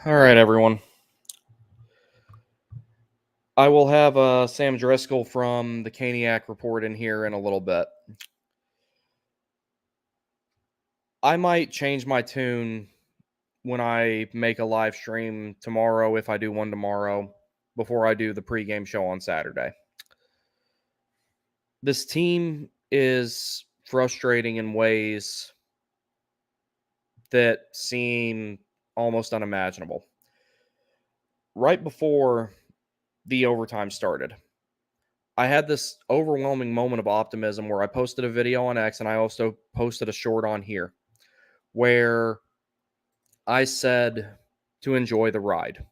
All right, everyone. I will have Sam Driscoll from the Caniac Report in here in a little bit. I might change my tune when I make a live stream tomorrow, if I do one tomorrow, before I do the pregame show on Saturday. This team is frustrating in ways that seem almost unimaginable. Right before the overtime started, I had this overwhelming moment of optimism where I posted a video on X and I also posted a short on here where I said to enjoy the ride.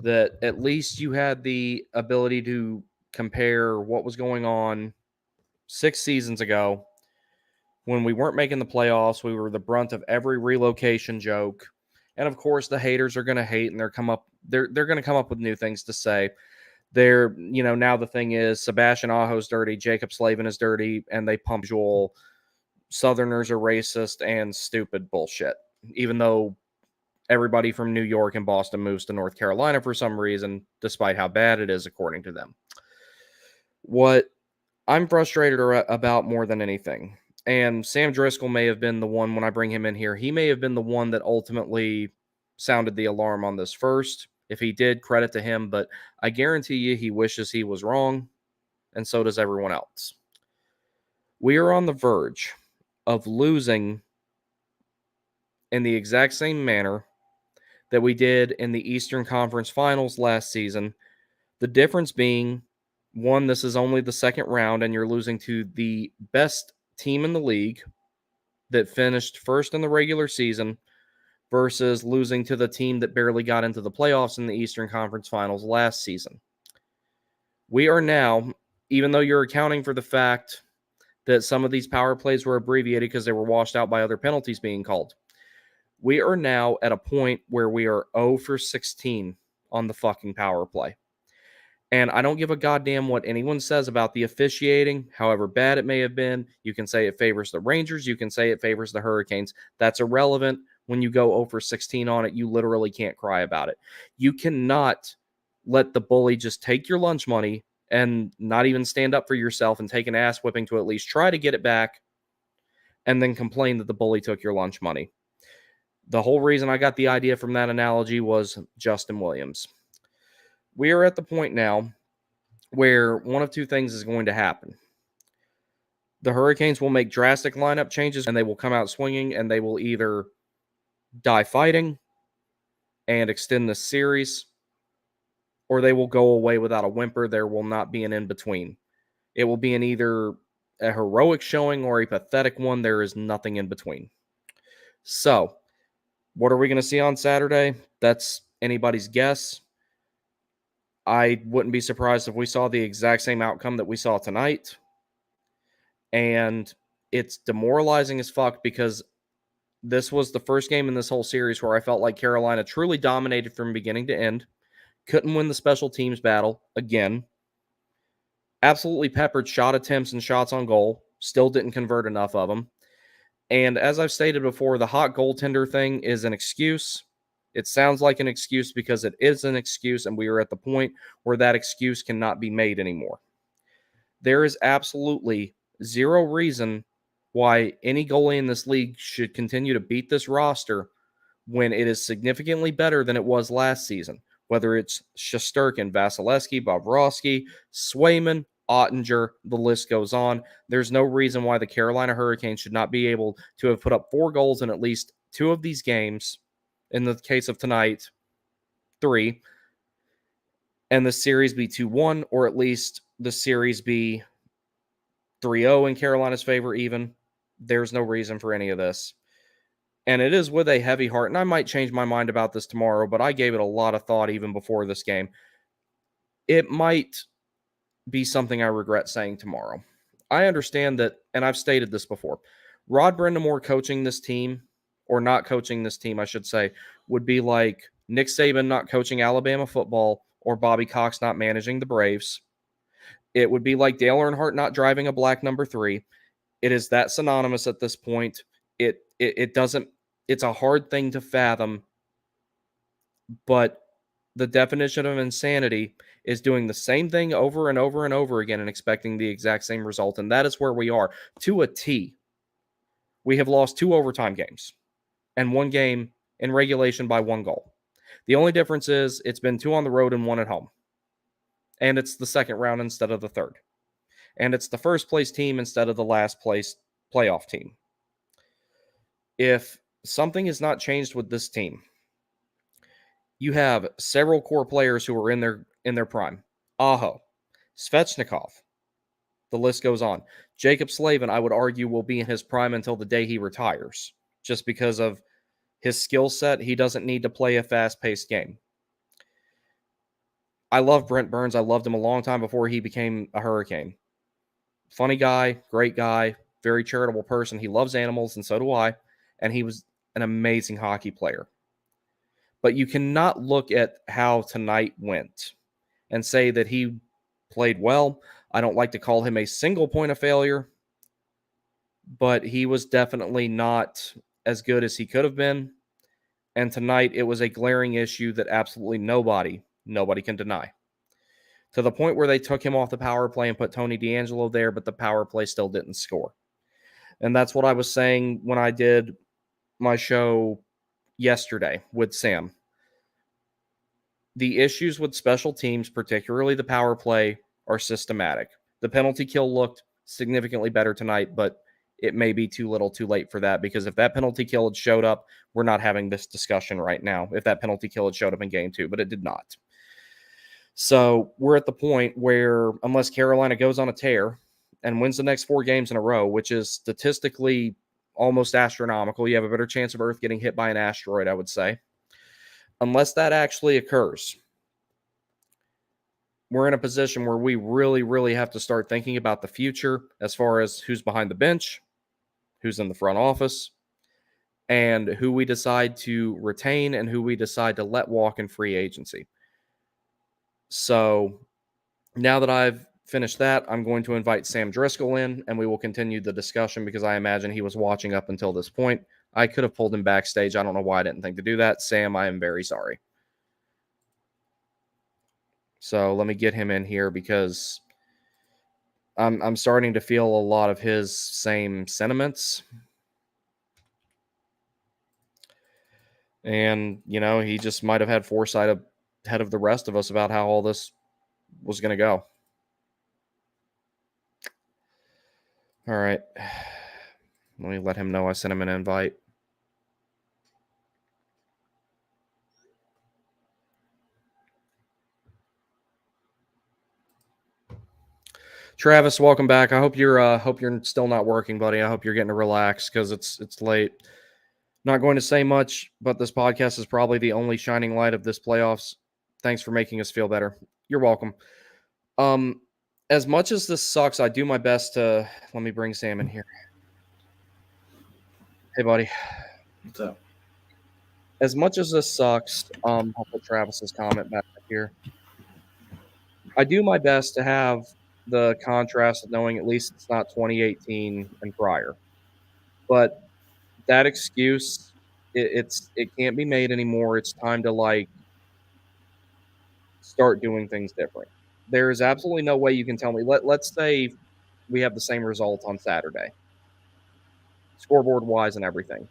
That at least you had the ability to compare what was going on 6 seasons ago when we weren't making the playoffs. We were the brunt of every relocation joke. And of course, the haters are going to hate and they're going to come up with new things to say. Now the thing is Sebastian Aho's dirty, Jacob Slavin is dirty, and they pump usual Southerners are racist and stupid bullshit. Even though everybody from New York and Boston moves to North Carolina for some reason, despite how bad it is, according to them. What I'm frustrated about more than anything, and Sam Driscoll may have been the one when I bring him in here, he may have been the one that ultimately sounded the alarm on this first. If he did, credit to him, but I guarantee you he wishes he was wrong, and so does everyone else. We are on the verge of losing in the exact same manner that we did in the Eastern Conference Finals last season. The difference being, one, this is only the second round, and you're losing to the best team in the league that finished first in the regular season versus losing to the team that barely got into the playoffs in the Eastern Conference Finals last season. We are now, even though you're accounting for the fact that some of these power plays were abbreviated because they were washed out by other penalties being called, we are now at a point where we are 0 for 16 on the fucking power play. And I don't give a goddamn what anyone says about the officiating, however bad it may have been. You can say it favors the Rangers. You can say it favors the Hurricanes. That's irrelevant. When you go 0 for 16 on it, you literally can't cry about it. You cannot let the bully just take your lunch money and not even stand up for yourself and take an ass whipping to at least try to get it back and then complain that the bully took your lunch money. The whole reason I got the idea from that analogy was Justin Williams. We are at the point now where one of two things is going to happen. The Hurricanes will make drastic lineup changes and they will come out swinging, and they will either die fighting and extend this series, or they will go away without a whimper. There will not be an in-between. It will be an either a heroic showing or a pathetic one. There is nothing in between. So, what are we going to see on Saturday? That's anybody's guess. I wouldn't be surprised if we saw the exact same outcome that we saw tonight. And it's demoralizing as fuck because this was the first game in this whole series where I felt like Carolina truly dominated from beginning to end. Couldn't win the special teams battle again. Absolutely peppered shot attempts and shots on goal. Still didn't convert enough of them. And as I've stated before, the hot goaltender thing is an excuse. It sounds like an excuse because it is an excuse, and we are at the point where that excuse cannot be made anymore. There is absolutely zero reason why any goalie in this league should continue to beat this roster when it is significantly better than it was last season. Whether it's Shesterkin, Vasilevsky, Bobrovsky, Swayman, Ottinger, the list goes on. There's no reason why the Carolina Hurricanes should not be able to have put up 4 goals in at least 2 of these games. In the case of tonight, 3. And the series be 2-1, or at least the series be 3-0 in Carolina's favor even. There's no reason for any of this. And it is with a heavy heart, and I might change my mind about this tomorrow, but I gave it a lot of thought even before this game. It might be something I regret saying tomorrow. I understand that, and I've stated this before, Rod Brindamore coaching this team, or not coaching this team, I should say, would be like Nick Saban not coaching Alabama football or Bobby Cox not managing the Braves. It would be like Dale Earnhardt not driving a black number 3. It is that synonymous at this point. It doesn't. It's a hard thing to fathom But the definition of insanity is doing the same thing over and over and over again and expecting the exact same result. And that is where we are to a T. We have lost 2 overtime games and 1 game in regulation by 1 goal. The only difference is it's been 2 on the road and 1 at home. And it's the second round instead of the third. And it's the first place team instead of the last place playoff team. If something is not changed with this team, you have several core players who are in their prime. Aho, Svechnikov, the list goes on. Jacob Slavin, I would argue, will be in his prime until the day he retires, just because of his skill set. He doesn't need to play a fast-paced game. I love Brent Burns. I loved him a long time before he became a Hurricane. Funny guy, great guy, very charitable person. He loves animals, and so do I. And he was an amazing hockey player. But you cannot look at how tonight went and say that he played well. I don't like to call him a single point of failure, but he was definitely not as good as he could have been. And tonight it was a glaring issue that absolutely nobody can deny. To the point where they took him off the power play and put Tony DeAngelo there, but the power play still didn't score. And that's what I was saying when I did my show yesterday with Sam. The issues with special teams, particularly the power play, are systematic. The penalty kill looked significantly better tonight, but it may be too little too late for that, because if that penalty kill had showed up, we're not having this discussion right now. If that penalty kill had showed up in game 2, but it did not. So we're at the point where, unless Carolina goes on a tear and wins the next 4 games in a row, which is statistically almost astronomical, you have a better chance of Earth getting hit by an asteroid, I would say. Unless that actually occurs, we're in a position where we really, really have to start thinking about the future as far as who's behind the bench, who's in the front office, and who we decide to retain and who we decide to let walk in free agency. So now that I've finished that, I'm going to invite Sam Driscoll in, and we will continue the discussion, because I imagine he was watching up until this point. I could have pulled him backstage. I don't know why I didn't think to do that. Sam, I am very sorry. So let me get him in here, because I'm starting to feel a lot of his same sentiments. And, he just might have had foresight ahead of the rest of us about how all this was going to go. All right. Let me let him know I sent him an invite. Travis, welcome back. I hope you're still not working, buddy. I hope you're getting to relax, because it's late. Not going to say much, but this podcast is probably the only shining light of this playoffs. Thanks for making us feel better. You're welcome. As much as this sucks, I do my best to... Let me bring Sam in here. Hey, buddy. What's up? As much as this sucks, I'll put Travis's comment back here. I do my best to have the contrast of knowing at least it's not 2018 and prior. But that excuse, it can't be made anymore. It's time to start doing things different. There is absolutely no way you can tell me. Let's say we have the same result on Saturday, scoreboard wise and everything.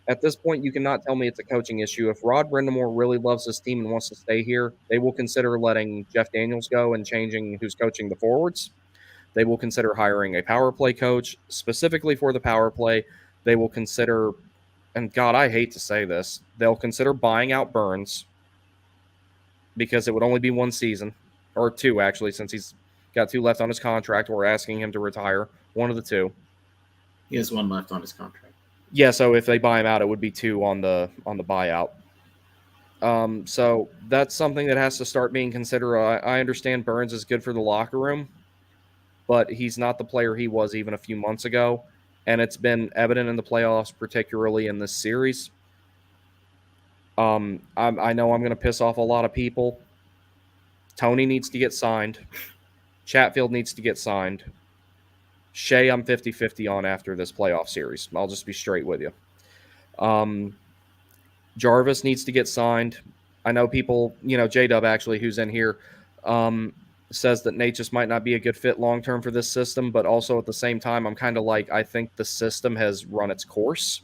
At this point, you cannot tell me it's a coaching issue. If Rod Brindamore really loves this team and wants to stay here, they will consider letting Jeff Daniels go and changing who's coaching the forwards. They will consider hiring a power play coach specifically for the power play. They will consider, and God, I hate to say this, they'll consider buying out Burns, because it would only be 1 season, or 2 actually, since he's got 2 left on his contract. We're asking him to retire, one of the 2. He has 1 left on his contract. Yeah, so if they buy him out, it would be 2 on the buyout. So that's something that has to start being considered. I understand Burns is good for the locker room, but he's not the player he was even a few months ago, and it's been evident in the playoffs, particularly in this series. I know I'm going to piss off a lot of people. Tony needs to get signed. Chatfield needs to get signed. Shea, I'm 50-50 on after this playoff series. I'll just be straight with you. Jarvis needs to get signed. I know people, J-Dub actually, who's in here, says that Nate just might not be a good fit long-term for this system, but also at the same time, I'm kind of like, I think the system has run its course.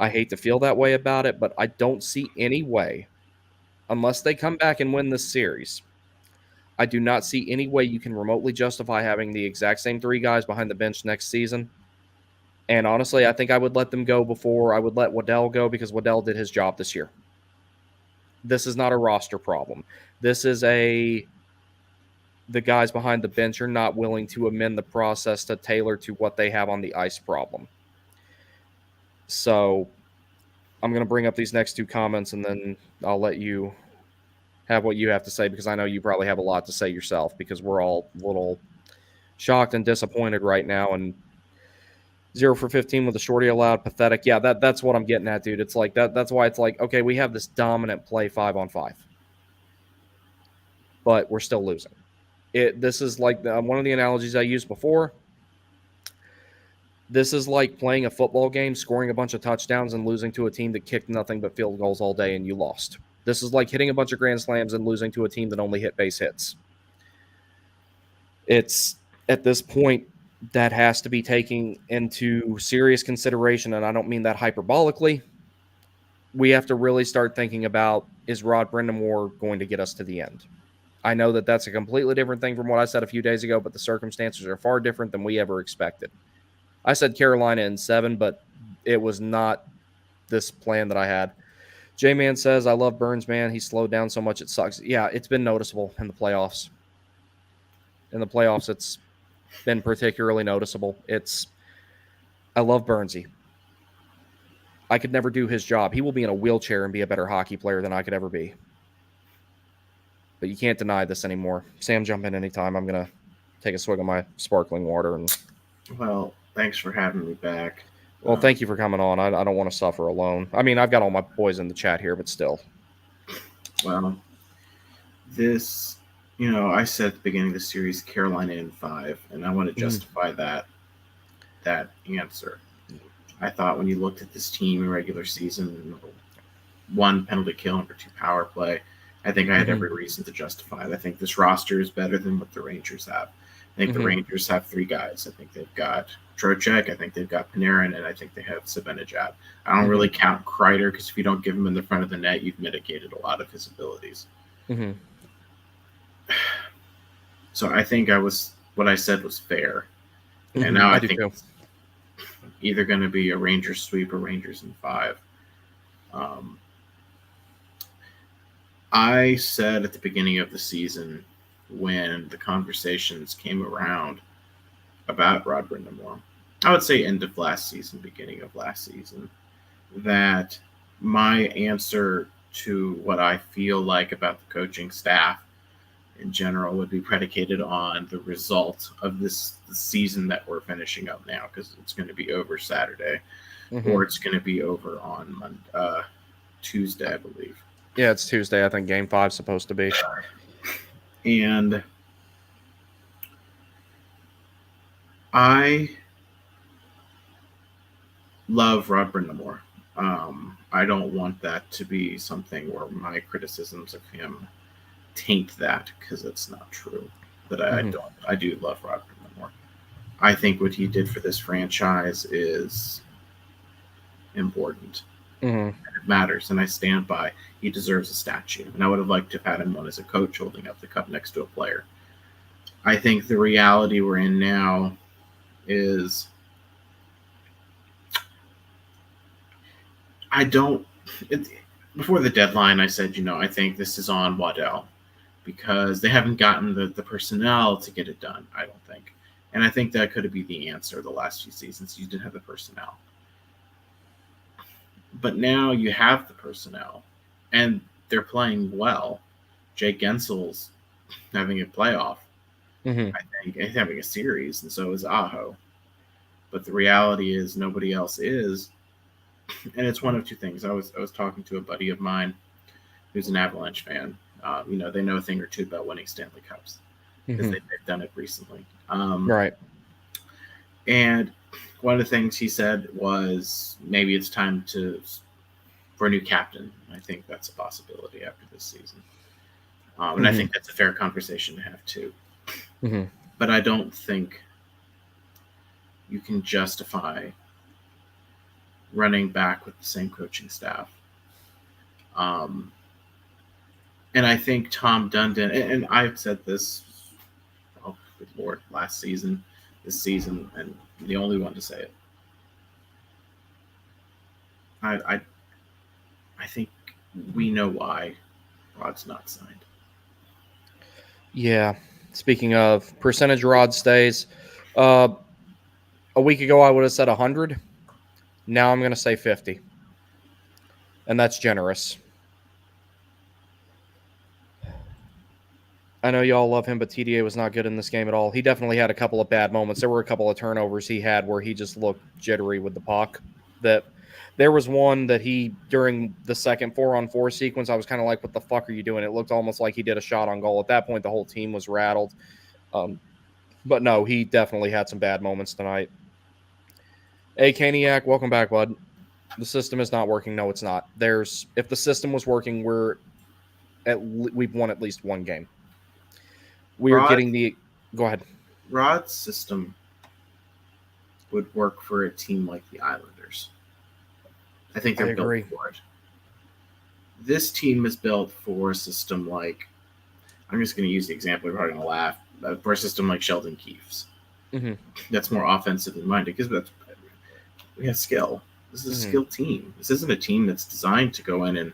I hate to feel that way about it, but I don't see any way, unless they come back and win this series, I do not see any way you can remotely justify having the exact same 3 guys behind the bench next season. And honestly, I think I would let them go before I would let Waddell go, because Waddell did his job this year. This is not a roster problem. This is the guys behind the bench are not willing to amend the process to tailor to what they have on the ice problem. So I'm going to bring up these next 2 comments, and then I'll let you have what you have to say, because I know you probably have a lot to say yourself, because we're all a little shocked and disappointed right now. And 0 for 15 with a shorty allowed, pathetic. Yeah, that's what I'm getting at, dude. It's like that's why it's like, okay, we have this dominant play 5-on-5, but we're still losing. This is like one of the analogies I used before. This is like playing a football game, scoring a bunch of touchdowns, and losing to a team that kicked nothing but field goals all day, and you lost. This is like hitting a bunch of grand slams and losing to a team that only hit base hits. It's at this point that has to be taken into serious consideration, and I don't mean that hyperbolically. We have to really start thinking about, is Rod Brindamore going to get us to the end? I know that that's a completely different thing from what I said a few days ago, but the circumstances are far different than we ever expected. I said Carolina in 7, but it was not this plan that I had. J-Man says, I love Burns, man. He slowed down so much it sucks. Yeah, it's been noticeable in the playoffs. In the playoffs, it's been particularly noticeable. I love Burnsy. I could never do his job. He will be in a wheelchair and be a better hockey player than I could ever be. But you can't deny this anymore. Sam, jump in anytime. I'm going to take a swig of my sparkling water. Well, thanks for having me back. Well, thank you for coming on. I don't want to suffer alone. I mean, I've got all my boys in the chat here, but still. Well, this, I said at the beginning of the series, Carolina in 5, and I want to justify that answer. I thought when you looked at this team in regular season, 1 penalty kill and 2 power play, I think I had every reason to justify it. I think this roster is better than what the Rangers have. I think the Rangers have 3 guys. I think they've got Trocheck, I think they've got Panarin, and I think they have Zibanejad. I don't really count Kreider, because if you don't give him in the front of the net, you've mitigated a lot of his abilities. So I think what I said was fair. And now I think it's either going to be a Rangers sweep or Rangers in 5. I said at the beginning of the season, when the conversations came around about Rod Brindamore, I would say end of last season, beginning of last season, that my answer to what I feel like about the coaching staff in general would be predicated on the result of the season that we're finishing up now, because it's going to be over Saturday, or it's going to be over on Tuesday, I believe. Yeah, it's Tuesday. I think Game 5 is supposed to be. And I love Rod Brindamore. I don't want that to be something where my criticisms of him taint that, because it's not true. But I do love Rod Brindamore. I think what he did for this franchise is important. And it matters, and I stand by. He deserves a statue, and I would have liked to have had him one as a coach holding up the cup next to a player. I think the reality we're in now is before the deadline, I said, I think this is on Waddell, because they haven't gotten the personnel to get it done, I don't think. And I think that could be the answer the last few seasons. You didn't have the personnel. But now you have the personnel, and they're playing well. Jake Gensel's having a playoff. I think he's having a series, and so is Aho. But the reality is nobody else is. And it's one of 2 things. I was talking to a buddy of mine who's an Avalanche fan. They know a thing or 2 about winning Stanley Cups, because they've done it recently. Right. And one of the things he said was, maybe it's time for for a new captain. I think that's a possibility after this season. And I think that's a fair conversation to have too. But I don't think you can justify running back with the same coaching staff. And I think Tom Dundon, and I've said this, oh, good Lord, last season, this season, and the only one to say it. I think we know why Rod's not signed. Yeah. Speaking of percentage Rod stays, a week ago I would have said 100. Now I'm going to say 50. And that's generous. I know y'all love him, but TDA was not good in this game at all. He definitely had a couple of bad moments. There were a couple of turnovers he had where he just looked jittery with the puck. There was one that he, during the second 4-on-4 sequence, I was kind of like, what the fuck are you doing? It looked almost like he did a shot on goal. At that point, the whole team was rattled. But no, he definitely had some bad moments tonight. Hey, Kaniak, welcome back, bud. The system is not working. No, it's not. If the system was working, we've won at least one game. We're getting the... Go ahead. Rod's system would work for a team like the Islanders. I think they're built for it. This team is built for a system like... I'm just going to use the example. You're probably going to laugh. For a system like Sheldon Keefe's. That's more offensive in minded because we have skill. This is a skilled team. This isn't a team that's designed to go in and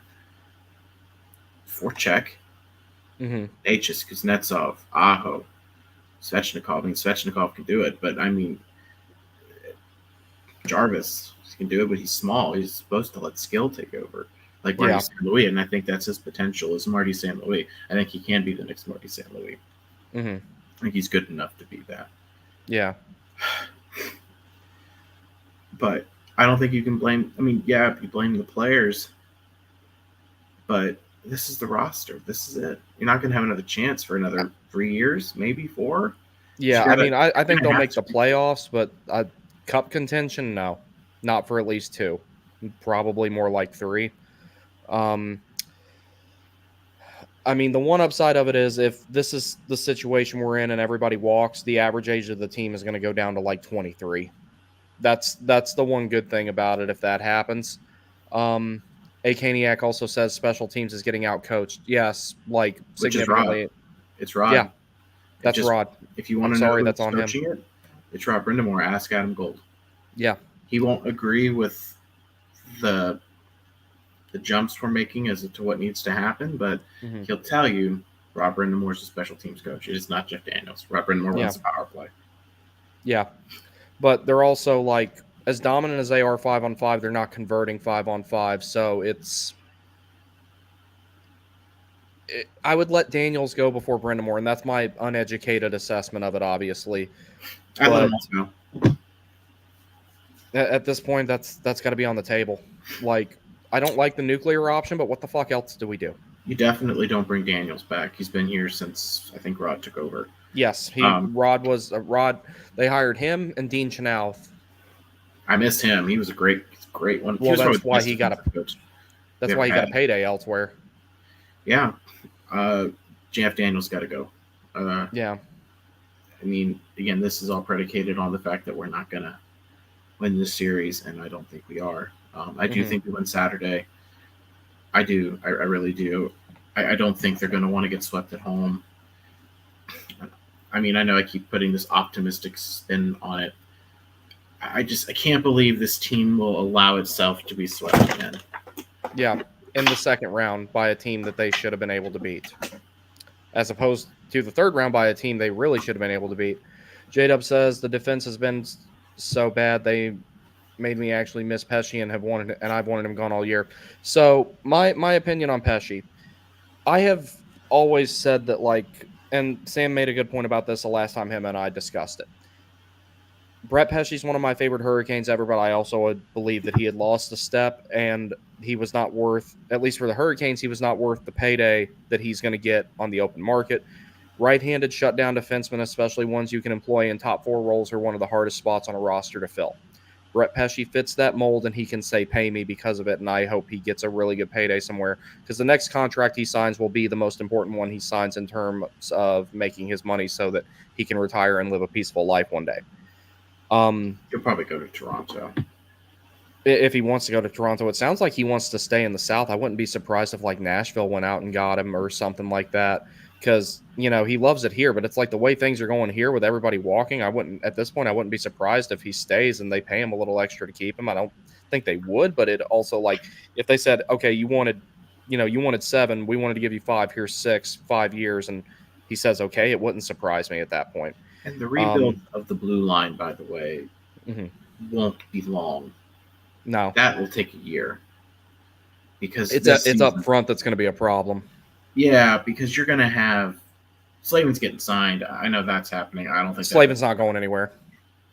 forecheck. H's, Kuznetsov, Aho, Svechnikov. I mean, Svechnikov can do it, but I mean, Jarvis can do it, but he's small. He's supposed to let skill take over, like Marty St. Louis, and I think that's his potential is Marty St. Louis. I think he can be the next Marty St. Louis. I think he's good enough to be that. Yeah. But I don't think you can blame. I mean, yeah, you blame the players, but this is the roster. This is it. You're not going to have another chance for another 3 years, maybe 4. Yeah, I mean, I think they'll make the playoffs, but cup contention, no. Not for at least 2. Probably more like 3. I mean, the one upside of it is if this is the situation we're in and everybody walks, the average age of the team is going to go down to like 23. That's the one good thing about it if that happens. A. Kaniak also says special teams is getting out coached. Yes, like which significantly. Is Rod. It's Rod. Yeah, that's Rod. If you want to know who's coaching it, it's Rod Brindamore. Ask Adam Gold. Yeah. He won't agree with the jumps we're making as to what needs to happen, but he'll tell you Rob Brindamore is a special teams coach. It is not Jeff Daniels. Rob Brindamore runs the power play. Yeah. But they're also like, as dominant as they are 5-on-5, they're not converting 5-on-5. So I would let Daniels go before Brindamore, and that's my uneducated assessment of it, obviously. I let him also go. At this point, that's got to be on the table. Like, I don't like the nuclear option, but what the fuck else do we do? You definitely don't bring Daniels back. He's been here since I think Rod took over. Yes, Rod. They hired him and Dean Chenoweth. I missed him. He was a great one. Well, that's why he got a payday elsewhere. Yeah, Jeff Daniels got to go. Yeah, I mean, again, this is all predicated on the fact that we're not gonna win this series, and I don't think we are. I do think we win Saturday. I do. I really do. I don't think they're going to want to get swept at home. I mean, I know I keep putting this optimistic spin on it. I can't believe this team will allow itself to be swept again. Yeah, in the second round by a team that they should have been able to beat, as opposed to the third round by a team they really should have been able to beat. J-Dub says the defense has been so bad they made me actually miss Pesce and I've wanted him gone all year. So my opinion on Pesce, I have always said that, like, and Sam made a good point about this the last time him and I discussed it. Brett Pesce's one of my favorite Hurricanes ever, but I also would believe that he had lost a step and he was not worth, at least for the Hurricanes, he was not worth the payday that he's going to get on the open market. Right-handed shutdown defensemen, especially ones you can employ in top 4 roles, are one of the hardest spots on a roster to fill. Brett Pesce fits that mold, and he can say, pay me because of it, and I hope he gets a really good payday somewhere, because the next contract he signs will be the most important one he signs in terms of making his money so that he can retire and live a peaceful life one day. He'll probably go to Toronto. If he wants to go to Toronto. It sounds like he wants to stay in the South. I wouldn't be surprised if like Nashville went out and got him or something like that, because he loves it here. But it's like the way things are going here with everybody walking. At this point I wouldn't be surprised if he stays and they pay him a little extra to keep him. I don't think they would, but it also, like, if they said, okay, you wanted 7, we wanted to give you 5, here's 6, 5 years, and he says okay, it wouldn't surprise me at that point. And the rebuild of the blue line, by the way, won't be long. No, that will take a year, because it's up front that's going to be a problem. Yeah, because you're going to have Slavin's getting signed. I know that's happening. I don't think Slavin's not going anywhere.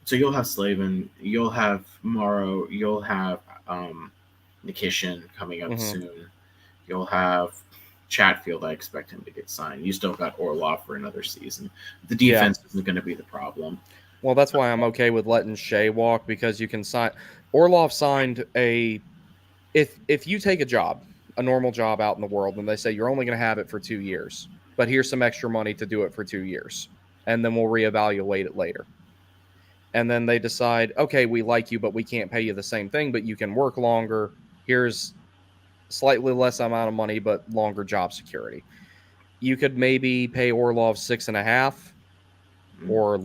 So you'll have Slavin, you'll have Morrow, you'll have Nikishin coming up soon. You'll have Chatfield. I expect him to get signed. You still got Orlov for another season. The defense isn't going to be the problem. Well, that's why I'm okay with letting Shea walk, because you can sign. Orlov signed if you take a normal job out in the world, and they say you're only going to have it for 2 years, but here's some extra money to do it for 2 years, and then we'll reevaluate it later. And then they decide, okay, we like you, but we can't pay you the same thing, but you can work longer. Here's slightly less amount of money, but longer job security. You could maybe pay Orlov 6.5 or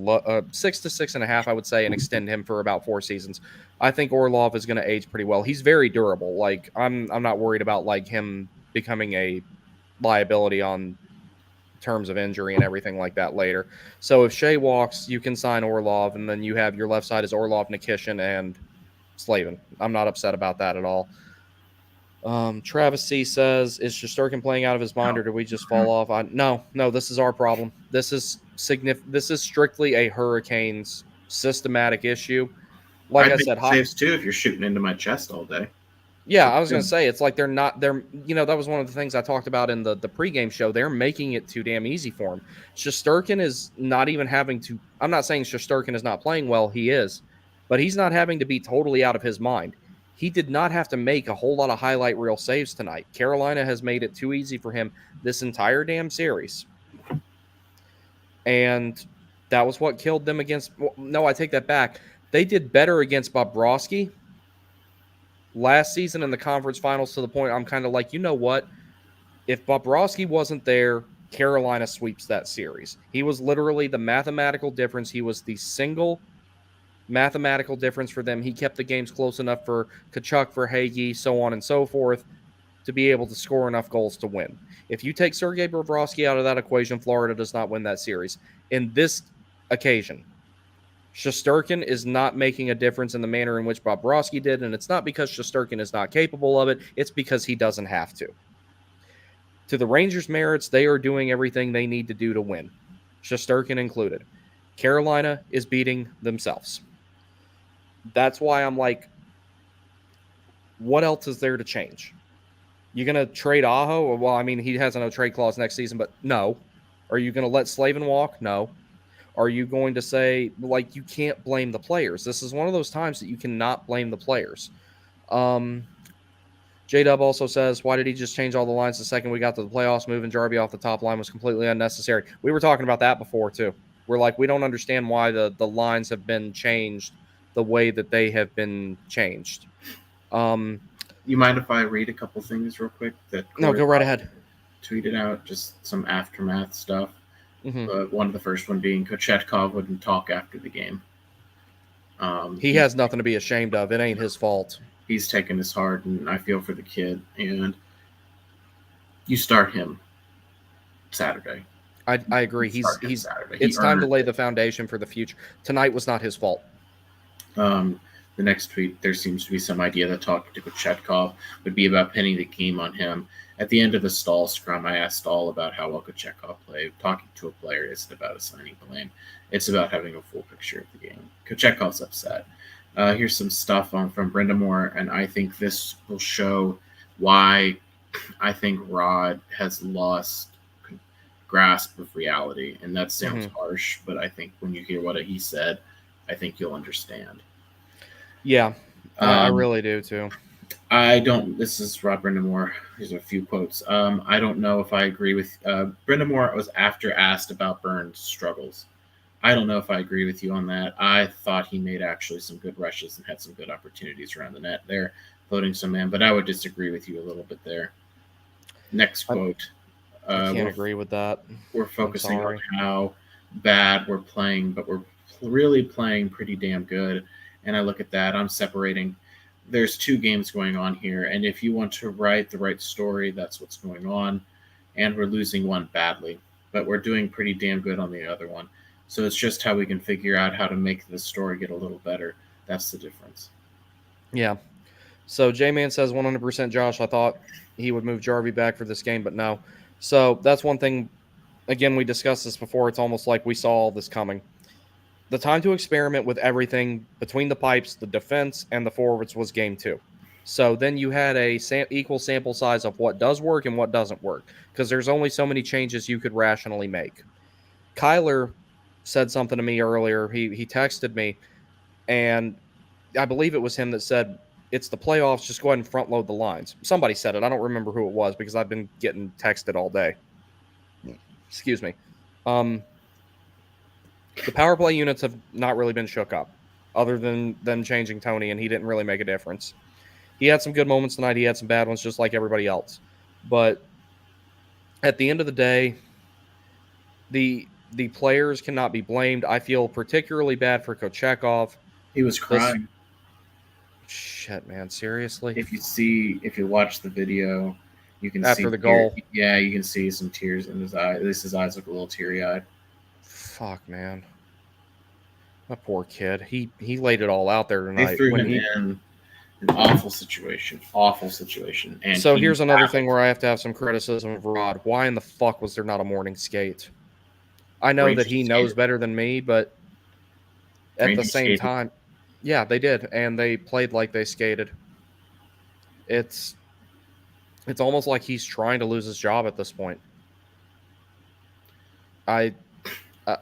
6 to 6.5, I would say, and extend him for about 4 seasons. I think Orlov is going to age pretty well. He's very durable. Like, I'm not worried about like him becoming a liability on terms of injury and everything like that later. So if Shea walks, you can sign Orlov, and then you have your left side is Orlov, Nikishin, and Slavin. I'm not upset about that at all. Travis C says, is Shesterkin playing out of his mind, or do we just fall off? No, this is our problem. This is strictly a Hurricanes systematic issue. Like I said, saves too if you're shooting into my chest all day. Yeah, I was going to say, it's like they're that was one of the things I talked about in the pregame show. They're making it too damn easy for him. Shesterkin is not even having to, I'm not saying Shesterkin is not playing well, he is, but he's not having to be totally out of his mind. He did not have to make a whole lot of highlight reel saves tonight. Carolina has made it too easy for him this entire damn series. And that was what killed them against, no, I take that back. They did better against Bobrovsky last season in the conference finals, to the point I'm kind of like, you know what? If Bobrovsky wasn't there, Carolina sweeps that series. He was literally the mathematical difference. He was the single mathematical difference for them. He kept the games close enough for Tkachuk, for Hagee, so on and so forth, to be able to score enough goals to win. If you take Sergei Bobrovsky out of that equation, Florida does not win that series. In this occasion, Shesterkin is not making a difference in the manner in which Bobrovsky did, and it's not because Shesterkin is not capable of it. It's because he doesn't have to. To the Rangers' merits, they are doing everything they need to do to win, Shesterkin included. Carolina is beating themselves. That's why I'm like, what else is there to change? You going to trade Aho? Well, I mean, he has a no trade clause next season, but no. Are you going to let Slavin walk? No. Are you going to say, like, you can't blame the players? This is one of those times that you cannot blame the players. J-Dub also says, why did he just change all the lines the second we got to the playoffs? Moving Jarby off the top line was completely unnecessary. We were talking about that before, too. We're like, we don't understand why the lines have been changed the way that they have been changed. You mind if I read a couple things real quick? No, go right ahead. Tweeted out just some aftermath stuff. One of the first one being Kochetkov wouldn't talk after the game. He has nothing to be ashamed of. It ain't his fault. He's taken his heart, and I feel for the kid. And you start him Saturday. I agree. It's time to lay the foundation for the future. Tonight was not his fault. The next tweet, there seems to be some idea that talking to Kochetkov would be about pinning the game on him. At the end of the Stahl scrum, I asked Stahl about how well Kochetkov played. Talking to a player isn't about assigning blame. It's about having a full picture of the game. Kochetkov's upset. Here's some stuff from Brenda Moore, and I think this will show why I think Rod has lost grasp of reality. And that sounds harsh, but I think when you hear what he said, I think you'll understand. Yeah, I Um, really do too. I don't. This is Rob Brindamore. Here's a few quotes. I don't know if I agree with Brindamore. Was after asked about Burns' struggles. I don't know if I agree with you on that. I thought he made actually some good rushes and had some good opportunities around the net there, floating some in. But I would disagree with you a little bit there. Next I, quote. I can't We're agree with that. we're I'm focusing on sorry. how bad we're playing, but we're really playing pretty damn good. And I look at that. I'm separating. There's two games going on here, and if you want to write the right story, that's what's going on. And we're losing one badly, but we're doing pretty damn good on the other one. So it's just how we can figure out how to make the story get a little better. That's the difference. Yeah. So J-Man says 100% Josh. I thought he would move Jarvie back for this game, but no. So that's one thing. Again, we discussed this before. It's almost like we saw all this coming. The time to experiment with everything between the pipes, the defense, and the forwards was game 2. So then you had a equal sample size of what does work and what doesn't work because there's only so many changes you could rationally make. Kyler said something to me earlier. He texted me, and I believe it was him that said, "It's the playoffs. Just go ahead and front load the lines." Somebody said it. I don't remember who it was because I've been getting texted all day. Excuse me. Um, the power play units have not really been shook up, other than them changing Tony, and he didn't really make a difference. He had some good moments tonight. He had some bad ones, just like everybody else. But at the end of the day, the players cannot be blamed. I feel particularly bad for Kochekov. He was This crying. shit, man. Seriously, If you watch the video, you can after see the goal, yeah, you can see some tears in his eye. At least his eyes look a little teary eyed. fuck, man. That poor kid. He laid it all out there They tonight. threw When him he in an awful situation, and So he here's another thing battled. where I have to have some criticism of Rod. Why in the fuck was there not a morning skate? I know that Rangers he knows skated. better than me, but at the Rangers same skated. time, yeah, they did, and they played like they skated. It's it's almost like he's trying to lose his job at this point. I I,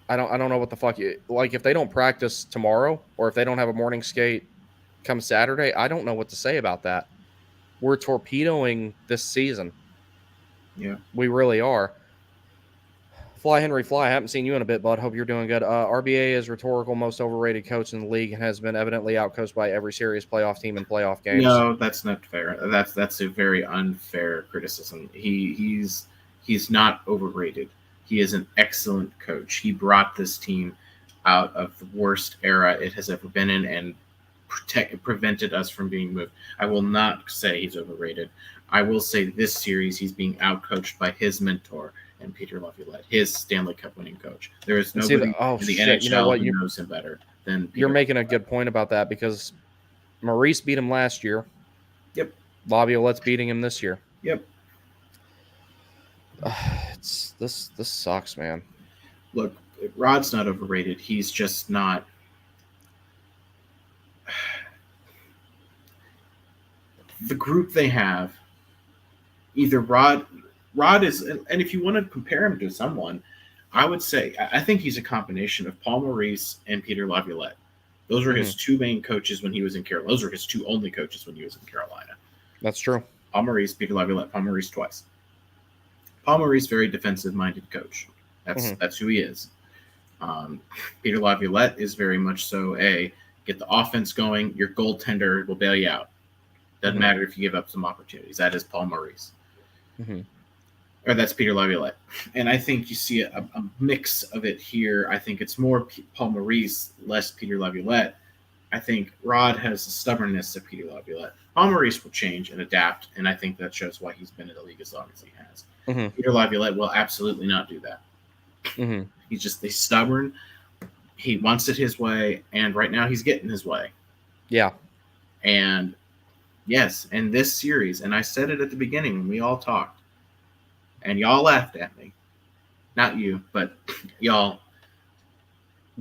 I don't know what the fuck like if they don't practice tomorrow or if they don't have a morning skate come Saturday, I don't know what to say about that. We're torpedoing this season. Yeah. We really are. Fly Henry Fly, I haven't seen you in a bit, bud. Hope you're doing good. RBA is rhetorical most overrated coach in the league and has been evidently outcoached by every serious playoff team in playoff games. No, that's not fair. That's a very unfair criticism. He's not overrated. He is an excellent coach. He brought this team out of the worst era it has ever been in and prevented us from being moved. I will not say he's overrated. I will say this series he's being outcoached by his mentor and Peter Laviolette, his Stanley Cup winning coach. There is And see, nobody oh in the shit, you know NHL what? who knows him better than You're Peter making a Laviolette. good point about that because Maurice beat him last year. Yep. Laviolette's beating him this year. Yep. It's this sucks, man. Look, Rod's not overrated. He's just not. The group they have, either Rod is, and if you want to compare him to someone, I would say I think he's a combination of Paul Maurice and Peter Laviolette. Those were his two main coaches when he was in Carolina. Those were his two only coaches when he was in Carolina. That's true. Paul Maurice, Peter Laviolette, Paul Maurice twice. Paul Maurice, very defensive-minded coach. That's who he is. Peter Laviolette is very much so a get the offense going. Your goaltender will bail you out. Doesn't matter if you give up some opportunities. That is Paul Maurice. Or that's Peter Laviolette. And I think you see a mix of it here. I think it's more Paul Maurice, less Peter Laviolette. I think Rod has the stubbornness of Peter Laviolette. Paul Maurice will change and adapt, and I think that shows why he's been in the league as long as he has. Peter Laviolette will absolutely not do that. He's stubborn. He wants it his way, and right now he's getting his way. Yeah. And yes, in this series, and I said it at the beginning when we all talked, and y'all laughed at me. Not you, but y'all.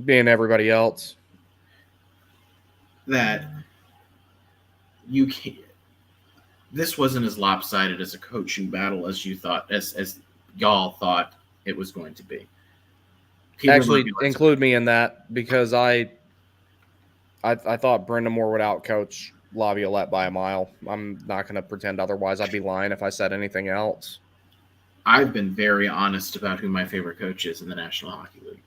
Being everybody else. That you can't. This wasn't as lopsided as a coaching battle as you thought, as y'all thought it was going to be. Actually, include me in that because I I thought Brendan Moore would outcoach Laviolette by a mile. I'm not going to pretend otherwise. I'd be lying if I said anything else. I've been very honest about who my favorite coach is in the National Hockey League.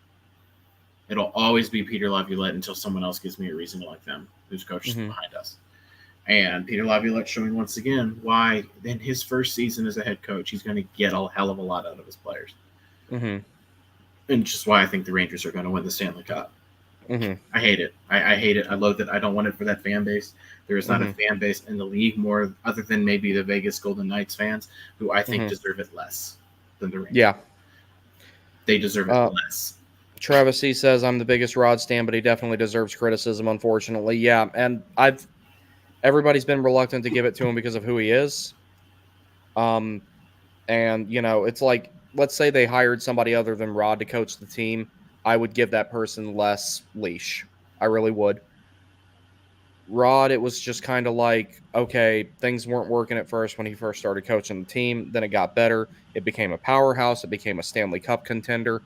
It'll always be Peter Laviolette until someone else gives me a reason to like them, who's coached behind us. And Peter Laviolette showing once again why in his first season as a head coach, he's going to get a hell of a lot out of his players. And just why I think the Rangers are going to win the Stanley Cup. I hate it. I hate it. I loathe it. I don't want it for that fan base. There is not a fan base in the league more other than maybe the Vegas Golden Knights fans who I think deserve it less than the Rangers. Yeah. They deserve it less. Travis C says, I'm the biggest Rod stan, but he definitely deserves criticism, unfortunately. Yeah, and everybody's been reluctant to give it to him because of who he is. And, you know, it's like, let's say they hired somebody other than Rod to coach the team. I would give that person less leash. I really would. Rod, it was just kind of like, okay, things weren't working at first when he first started coaching the team. Then it got better. It became a powerhouse. It became a Stanley Cup contender.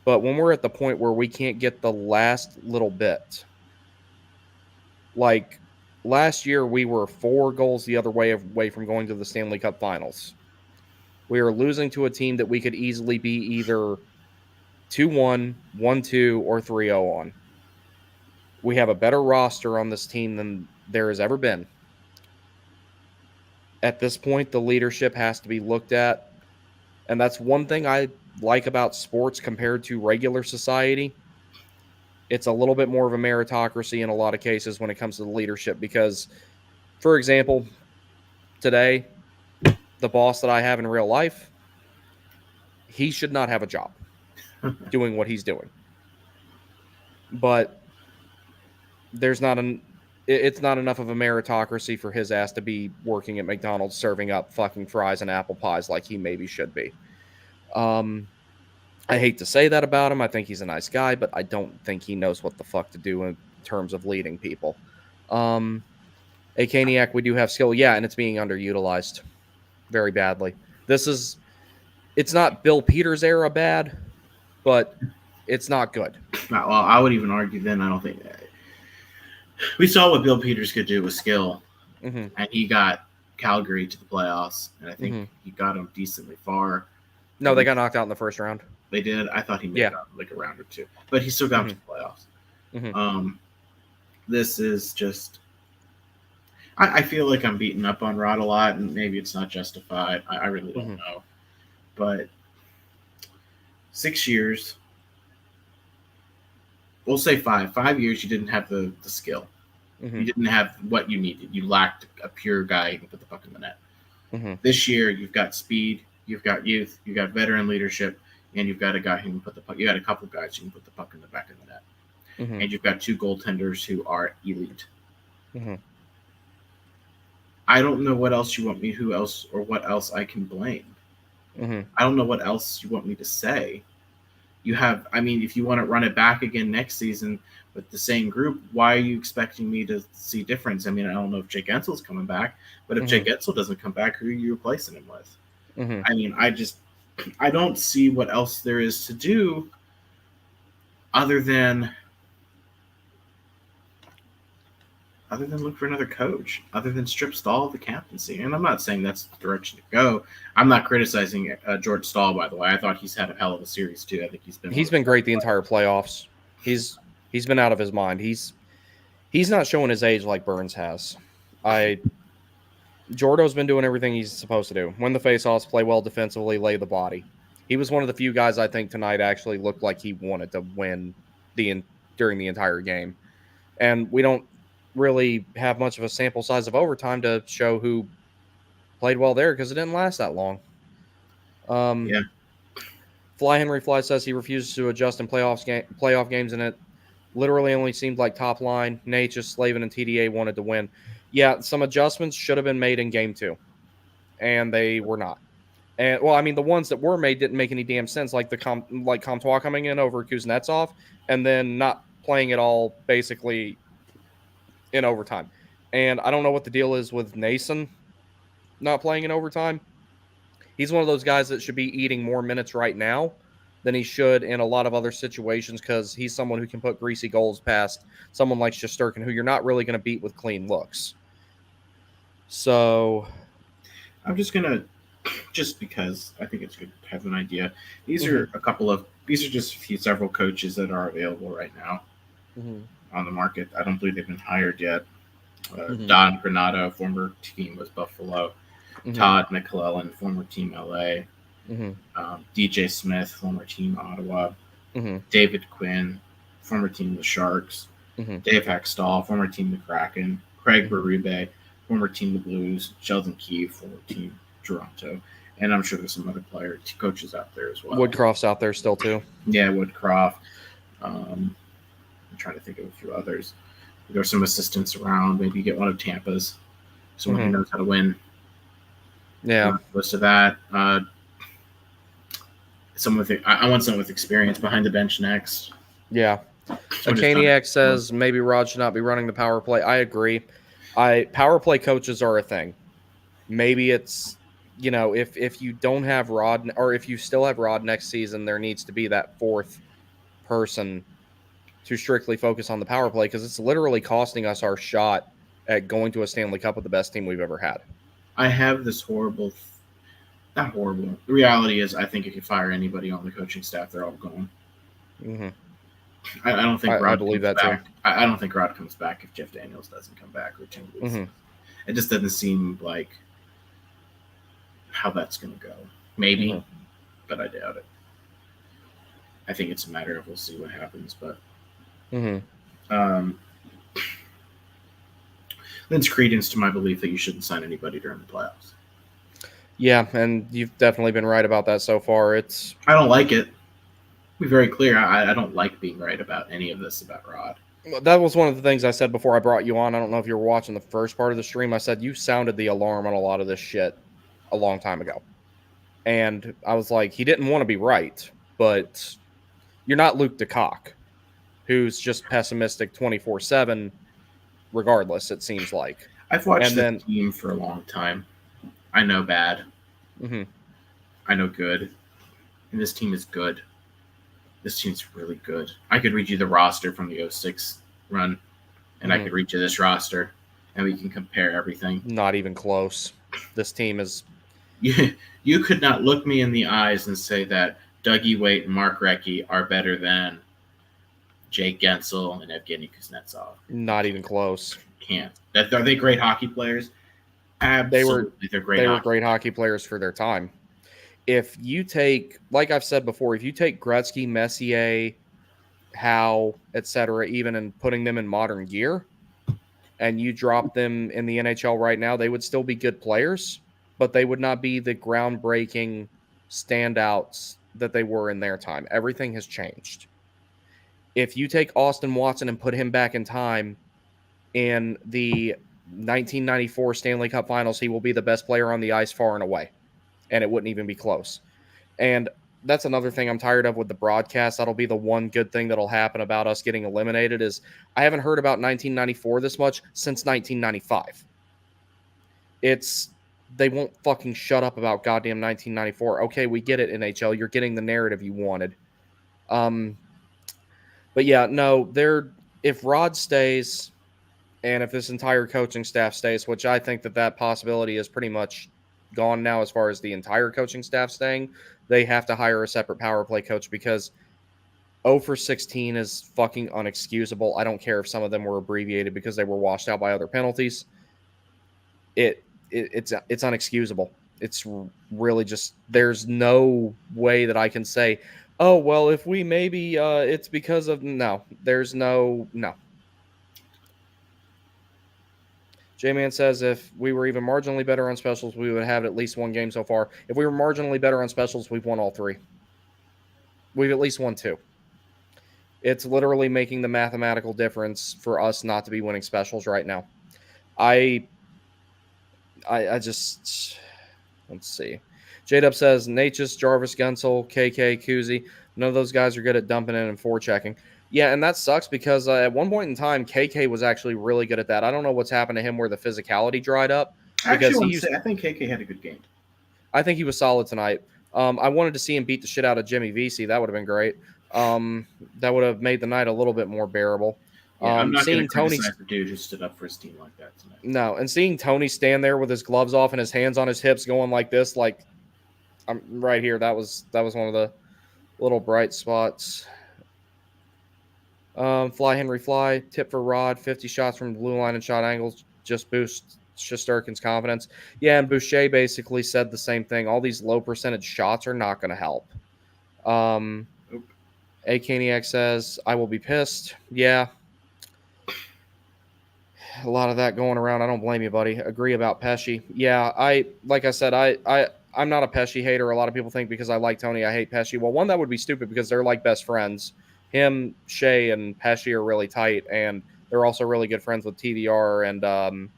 But when we're at the point where we can't get the last little bit, like last year we were 4 goals the other way away from going to the Stanley Cup Finals. We are losing to a team that we could easily be either 2-1, 1-2, or 3-0 on. We have a better roster on this team than there has ever been. At this point, the leadership has to be looked at. And that's one thing I like about sports compared to regular society. It's a little bit more of a meritocracy in a lot of cases when it comes to the leadership. Because, for example, today, the boss that I have in real life, he should not have a job doing what he's doing. But it's not enough of a meritocracy for his ass to be working at McDonald's serving up fucking fries and apple pies like he maybe should be. I hate to say that about him. I think he's a nice guy, but I don't think he knows what the fuck to do in terms of leading people. A Caniac, we do have skill. Yeah, and it's being underutilized very badly. It's not Bill Peters era bad, but it's not good. Well, I would even argue then I don't think we saw what Bill Peters could do with skill, and he got Calgary to the playoffs, and I think he got them decently far. No, they got knocked out in the first round. They did. I thought he made like a round or two, but he still got to the playoffs. This is just. I feel like I'm beating up on Rod a lot, and maybe it's not justified. I really don't know, but 6 years. We'll say 5. 5 years, you didn't have the skill. You didn't have what you needed. You lacked a pure guy who can put the puck in the net. This year, you've got speed, you've got youth, you've got veteran leadership, and you've got a guy who can put the puck. You got a couple guys who can put the puck in the back of the net, and you've got 2 goaltenders who are elite. I don't know what else you want me, who else, or what else I can blame. I don't know what else you want me to say. You have, I mean, if you want to run it back again next season with the same group, why are you expecting me to see difference? I mean, I don't know if Jake Ensel's coming back, but if Jake Ensel doesn't come back, who are you replacing him with? I mean, I don't see what else there is to do other than look for another coach, other than strip Stahl of the captaincy. And I'm not saying that's the direction to go. I'm not criticizing George Stahl, by the way. I thought he's had a hell of a series too. I think he's been great the entire playoffs. He's been out of his mind. He's not showing his age like Burns has. Jordo's been doing everything he's supposed to do. Win the faceoffs, play well defensively, lay the body. He was one of the few guys I think tonight actually looked like he wanted to win during the entire game. And we don't really have much of a sample size of overtime to show who played well there because it didn't last that long. Fly Henry Fly says he refuses to adjust in playoff games, and it literally only seemed like top line, Natchez, Slavin, and TDA wanted to win. Yeah, some adjustments should have been made in game 2, and they were not. And well, I mean, the ones that were made didn't make any damn sense, like Comtois coming in over Kuznetsov and then not playing at all, basically in overtime. And I don't know what the deal is with Nason not playing in overtime. He's one of those guys that should be eating more minutes right now, than he should in a lot of other situations because he's someone who can put greasy goals past someone like Shesterkin, who you're not really going to beat with clean looks. So I'm just gonna, just because I think it's good to have an idea. These are just several coaches that are available right now on the market. I don't believe they've been hired yet. Don Granado, former team was Buffalo. Todd McClellan, former team LA. DJ Smith, former team Ottawa. David Quinn, former team the Sharks. Dave Hextall, former team the Kraken. Craig Berube, former team the Blues. Sheldon Keefe, former team Toronto. And I'm sure there's some other coaches out there as well. Woodcroft's out there still too. Yeah, Woodcroft. I'm trying to think of a few others. There's some assistants around. Maybe you get one of Tampa's. Someone who knows how to win. Yeah. Close to that. I want someone with experience behind the bench next. Yeah. Kaniak says maybe Rod should not be running the power play. I agree. Power play coaches are a thing. Maybe it's, if you don't have Rod, or if you still have Rod next season, there needs to be that fourth person to strictly focus on the power play, because it's literally costing us our shot at going to a Stanley Cup with the best team we've ever had. I have this not horrible. The reality is, I think if you fire anybody on the coaching staff, they're all gone. I don't think Rod. I believe that back. Too. I don't think Rod comes back if Jeff Daniels doesn't come back, or Tim Lewis. It just doesn't seem like how that's going to go. Maybe, but I doubt it. I think it's a matter of we'll see what happens, but. Lends credence to my belief that you shouldn't sign anybody during the playoffs. Yeah, and you've definitely been right about that so far. I don't like it. Be very clear. I don't like being right about any of this about Rod. That was one of the things I said before I brought you on. I don't know if you were watching the first part of the stream. I said you sounded the alarm on a lot of this shit a long time ago. And I was like, he didn't want to be right, but you're not Luke DeCock, who's just pessimistic 24/7 regardless, it seems like. I've watched the team for a long time. I know bad. I know good. And this team is good. This team's really good. I could read you the roster from the 06 run, and I could read you this roster, and we can compare everything. Not even close. This team is... You could not look me in the eyes and say that Dougie Waite and Mark Recchi are better than Jake Gensel and Evgeny Kuznetsov. Not even close. Can't. Are they great hockey players? Absolutely, they're great. They were great hockey players for their time. If you take, like I've said before, if you take Gretzky, Messier, Howe, etc., even in putting them in modern gear, and you drop them in the NHL right now, they would still be good players, but they would not be the groundbreaking standouts that they were in their time. Everything has changed. If you take Austin Watson and put him back in time in the 1994 Stanley Cup Finals, he will be the best player on the ice far and away, and it wouldn't even be close. And that's another thing I'm tired of with the broadcast. That'll be the one good thing that'll happen about us getting eliminated is I haven't heard about 1994 this much since 1995. They won't fucking shut up about goddamn 1994. Okay, we get it, NHL. You're getting the narrative you wanted. But yeah, no, if Rod stays and if this entire coaching staff stays, which I think that possibility is pretty much gone now as far as the entire coaching staff staying, they have to hire a separate power play coach because 0 for 16 is fucking unexcusable. I don't care if some of them were abbreviated because they were washed out by other penalties. It's unexcusable. It's really just, there's no way that I can say, oh, well, if we maybe it's because of, no. J-Man says if we were even marginally better on specials, we would have at least one game so far. If we were marginally better on specials, we've won all three. We've at least won two. It's literally making the mathematical difference for us not to be winning specials right now. I just, let's see. J-Dub says Natchez, Jarvis, Gunsel, KK, Kuzi. None of those guys are good at dumping in and forechecking. Yeah, and that sucks because at one point in time, KK was actually really good at that. I don't know what's happened to him where the physicality dried up. I think KK had a good game. I think he was solid tonight. I wanted to see him beat the shit out of Jimmy Vesey. That would have been great. That would have made the night a little bit more bearable. Yeah, I'm not going to Seeing Tony, criticize the dude who stood up for his team like that tonight. no, and seeing Tony stand there with his gloves off and his hands on his hips, going like this, like I'm right here. That was one of the little bright spots. Fly Henry Fly, tip for Rod, 50 shots from the blue line and shot angles just boost Shesterkin's confidence. Yeah, and Boucher basically said the same thing. All these low percentage shots are not going to help. A Caniac says, I will be pissed. Yeah. A lot of that going around. I don't blame you, buddy. Agree about Pesci. Yeah, like I said, I'm not a Pesci hater. A lot of people think because I like Tony, I hate Pesci. Well, one, that would be stupid because they're like best friends. Him, Shea, and Pesci are really tight, and they're also really good friends with TVR and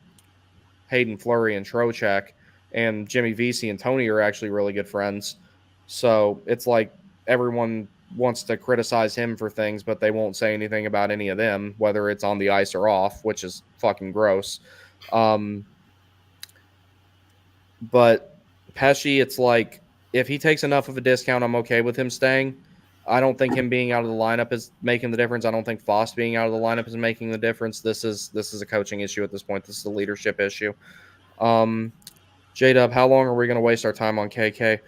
Hayden Fleury and Trocheck, and Jimmy Vesey and Tony are actually really good friends. So it's like everyone wants to criticize him for things, but they won't say anything about any of them, whether it's on the ice or off, which is fucking gross. But Pesci, it's like if he takes enough of a discount, I'm okay with him staying. I don't think him being out of the lineup is making the difference. I don't think Foss being out of the lineup is making the difference. This is a coaching issue at this point. This is a leadership issue. J-Dub, how long are we going to waste our time on KK?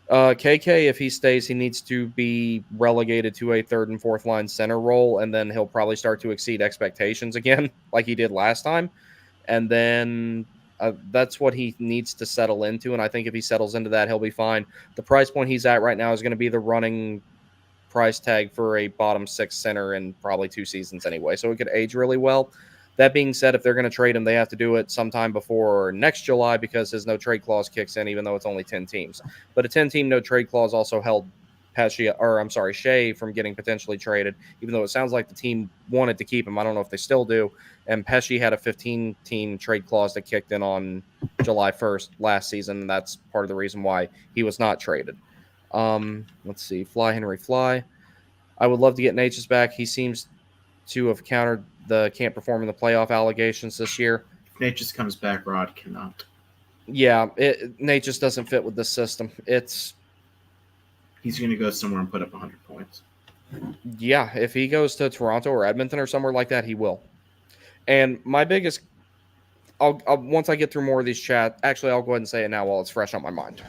KK, if he stays, he needs to be relegated to a third and fourth line center role, and then he'll probably start to exceed expectations again, like he did last time. And then that's what he needs to settle into. And I think if he settles into that, he'll be fine. The price point he's at right now is going to be the running price tag for a bottom six center in probably 2 seasons anyway. So it could age really well. That being said, if they're going to trade him, they have to do it sometime before next July because his no trade clause kicks in, even though it's only 10 teams. But a 10-team no trade clause also held Shea from getting potentially traded, even though it sounds like the team wanted to keep him. I don't know if they still do. And Pesci had a 15-team trade clause that kicked in on July 1st last season, and that's part of the reason why he was not traded. Let's see. Fly Henry Fly. I would love to get Natchez back. He seems to have countered the can't perform in the playoff allegations this year. If Natchez comes back, Rod cannot. Yeah, Natchez doesn't fit with this system. He's going to go somewhere and put up 100 points. Yeah, if he goes to Toronto or Edmonton or somewhere like that, he will. And my biggest, I'll once I get through more of these chats, actually, I'll go ahead and say it now while it's fresh on my mind.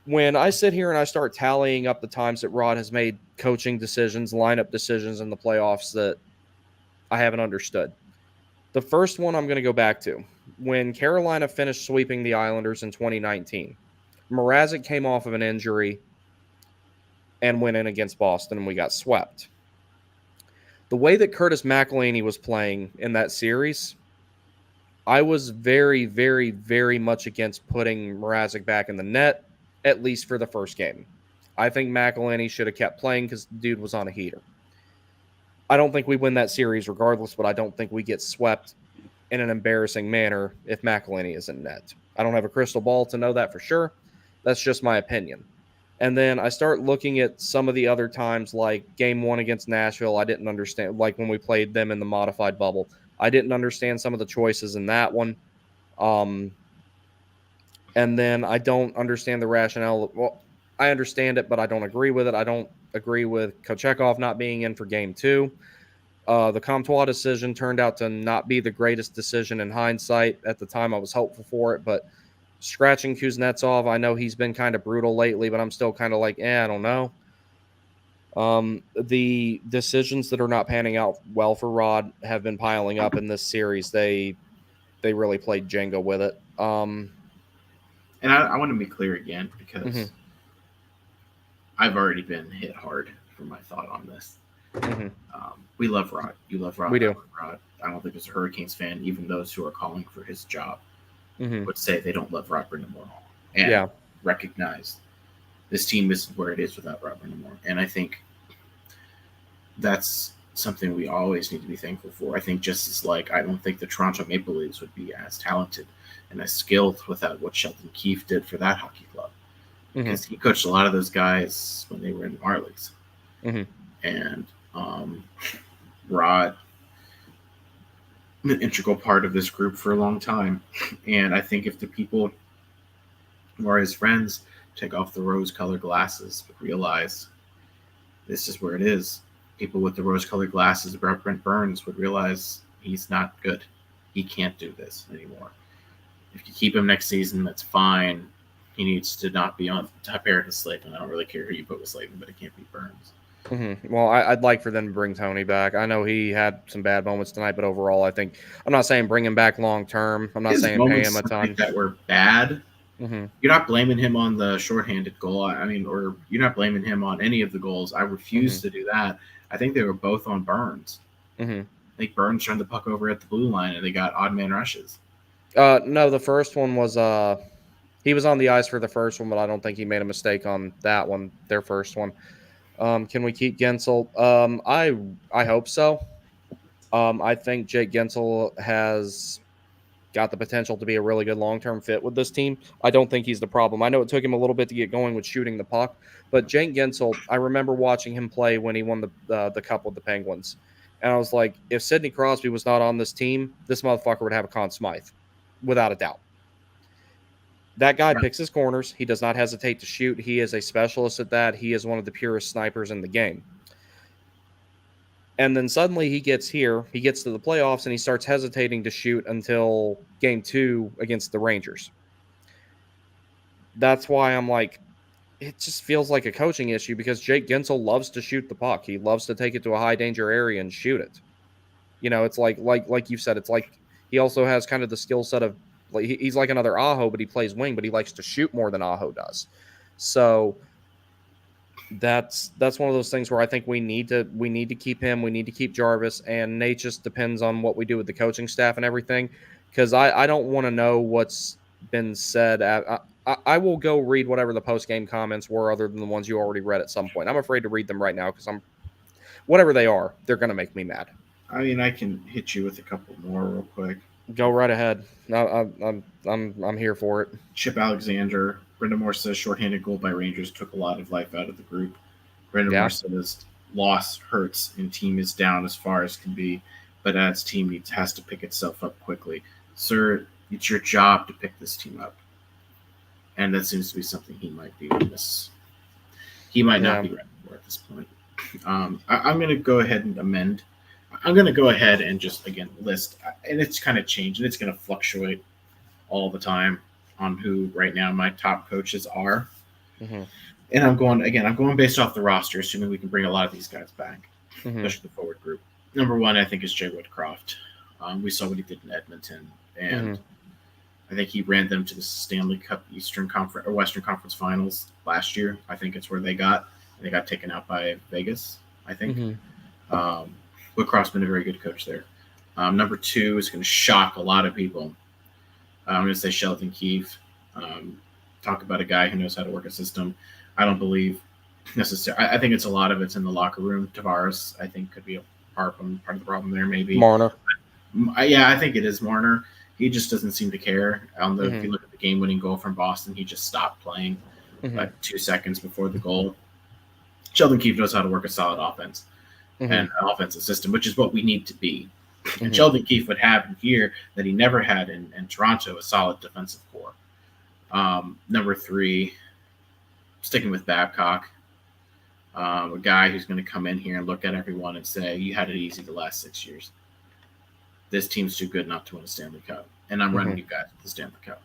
When I sit here and I start tallying up the times that Rod has made coaching decisions, lineup decisions in the playoffs that I haven't understood. The first one I'm going to go back to. When Carolina finished sweeping the Islanders in 2019, Mrazek came off of an injury and went in against Boston, and we got swept. The way that Curtis McElhinney was playing in that series, I was very, very, very much against putting Mrazek back in the net, at least for the first game. I think McElhinney should have kept playing because the dude was on a heater. I don't think we win that series regardless, but I don't think we get swept in an embarrassing manner if McElhinney is in net. I don't have a crystal ball to know that for sure. That's just my opinion. And then I start looking at some of the other times, like game 1 against Nashville, I didn't understand, like when we played them in the modified bubble. I didn't understand some of the choices in that one. And then I don't understand the rationale. Well, I understand it, but I don't agree with it. I don't agree with Kochetkov not being in for game 2. The Comtois decision turned out to not be the greatest decision in hindsight. At the time, I was hopeful for it, but scratching Kuznetsov, I know he's been kind of brutal lately, but I'm still kind of like, I don't know. The decisions that are not panning out well for Rod have been piling up in this series. They really played Jenga with it. And I want to be clear again because I've already been hit hard for my thought on this. We love Rod. You love Rod. We do. Rod. I don't think there's a Hurricanes fan, even those who are calling for his job, would say they don't love Rod Brind'Amour and recognize this team isn't where it is without Rod Brind'Amour. And I think that's something we always need to be thankful for. I think just as like I don't think the Toronto Maple Leafs would be as talented and as skilled without what Sheldon Keefe did for that hockey club. Because he coached a lot of those guys when they were in our leagues. And Rod, an integral part of this group for a long time. And I think if the people who are his friends take off the rose-colored glasses, but realize this is where it is. People with the rose-colored glasses about Brent Burns would realize he's not good. He can't do this anymore. If you keep him next season, that's fine. He needs to not be on top Eric Slavin. I don't really care who you put with Slavin, but it can't be Burns. Mm-hmm. Well, I'd like for them to bring Tony back. I know he had some bad moments tonight, but overall, I think I'm not saying bring him back long term. I'm not His saying pay him a ton. that were bad. Mm-hmm. You're not blaming him on the shorthanded goal. I mean, or you're not blaming him on any of the goals. I refuse to do that. I think they were both on Burns. Mm-hmm. I think Burns turned the puck over at the blue line, and they got odd man rushes. No, the first one was he was on the ice for the first one, but I don't think he made a mistake on that one. Their first one. Can we keep Gensel? I hope so. I think Jake Gensel has got the potential to be a really good long-term fit with this team. I don't think he's the problem. I know it took him a little bit to get going with shooting the puck, but Jake Gensel, I remember watching him play when he won the cup with the Penguins. And I was like, if Sidney Crosby was not on this team, this motherfucker would have a Conn Smythe, without a doubt. That guy picks his corners. He does not hesitate to shoot. He is a specialist at that. He is one of the purest snipers in the game. And then suddenly he gets here, he gets to the playoffs, and he starts hesitating to shoot until game 2 against the Rangers. That's why I'm like, it just feels like a coaching issue because Jake Gensel loves to shoot the puck. He loves to take it to a high danger area and shoot it. You know, it's like you said, it's like he also has kind of the skill set of, like, he's like another Aho, but he plays wing, but he likes to shoot more than Aho does. So that's one of those things where I think we need to keep him. We need to keep Jarvis, and Nate just depends on what we do with the coaching staff and everything. Because I don't want to know what's been said. I will go read whatever the post-game comments were, other than the ones you already read at some point. I'm afraid to read them right now because whatever they are, they're going to make me mad. I mean, I can hit you with a couple more real quick. Go right ahead. I'm here for it. Chip Alexander. Brendan Moore says shorthanded goal by Rangers took a lot of life out of the group. Brendan Moore says loss hurts and team is down as far as can be, but as team has to pick itself up quickly. Sir, it's your job to pick this team up. And that seems to be something he might be with this. He might not be ready for at this point. I'm going to go ahead and amend. I'm going to go ahead and just, again, list. And it's kind of changed, and it's going to fluctuate all the time on who right now my top coaches are. Mm-hmm. And I'm going based off the roster, assuming we can bring a lot of these guys back, especially the forward group. Number 1, I think, is Jay Woodcroft. We saw what he did in Edmonton, and I think he ran them to the Stanley Cup Eastern Conference or Western Conference Finals last year. I think it's where they got taken out by Vegas, I think. Woodcroft's been a very good coach there. Number 2 is going to shock a lot of people. I'm going to say Sheldon Keefe. Talk about a guy who knows how to work a system. I don't believe necessarily. I think it's a lot of it's in the locker room. Tavares, I think, could be a part of the problem there. Maybe Marner. I think it is Marner. He just doesn't seem to care. If you look at the game-winning goal from Boston, he just stopped playing like 2 seconds before the goal. Sheldon Keefe knows how to work a solid offense and an offensive system, which is what we need to be. And Sheldon Keefe would have here that he never had in Toronto, a solid defensive core. Number 3, sticking with Babcock, a guy who's going to come in here and look at everyone and say, you had it easy the last 6 years. This team's too good not to win a Stanley Cup. And I'm running you guys with the Stanley Cup.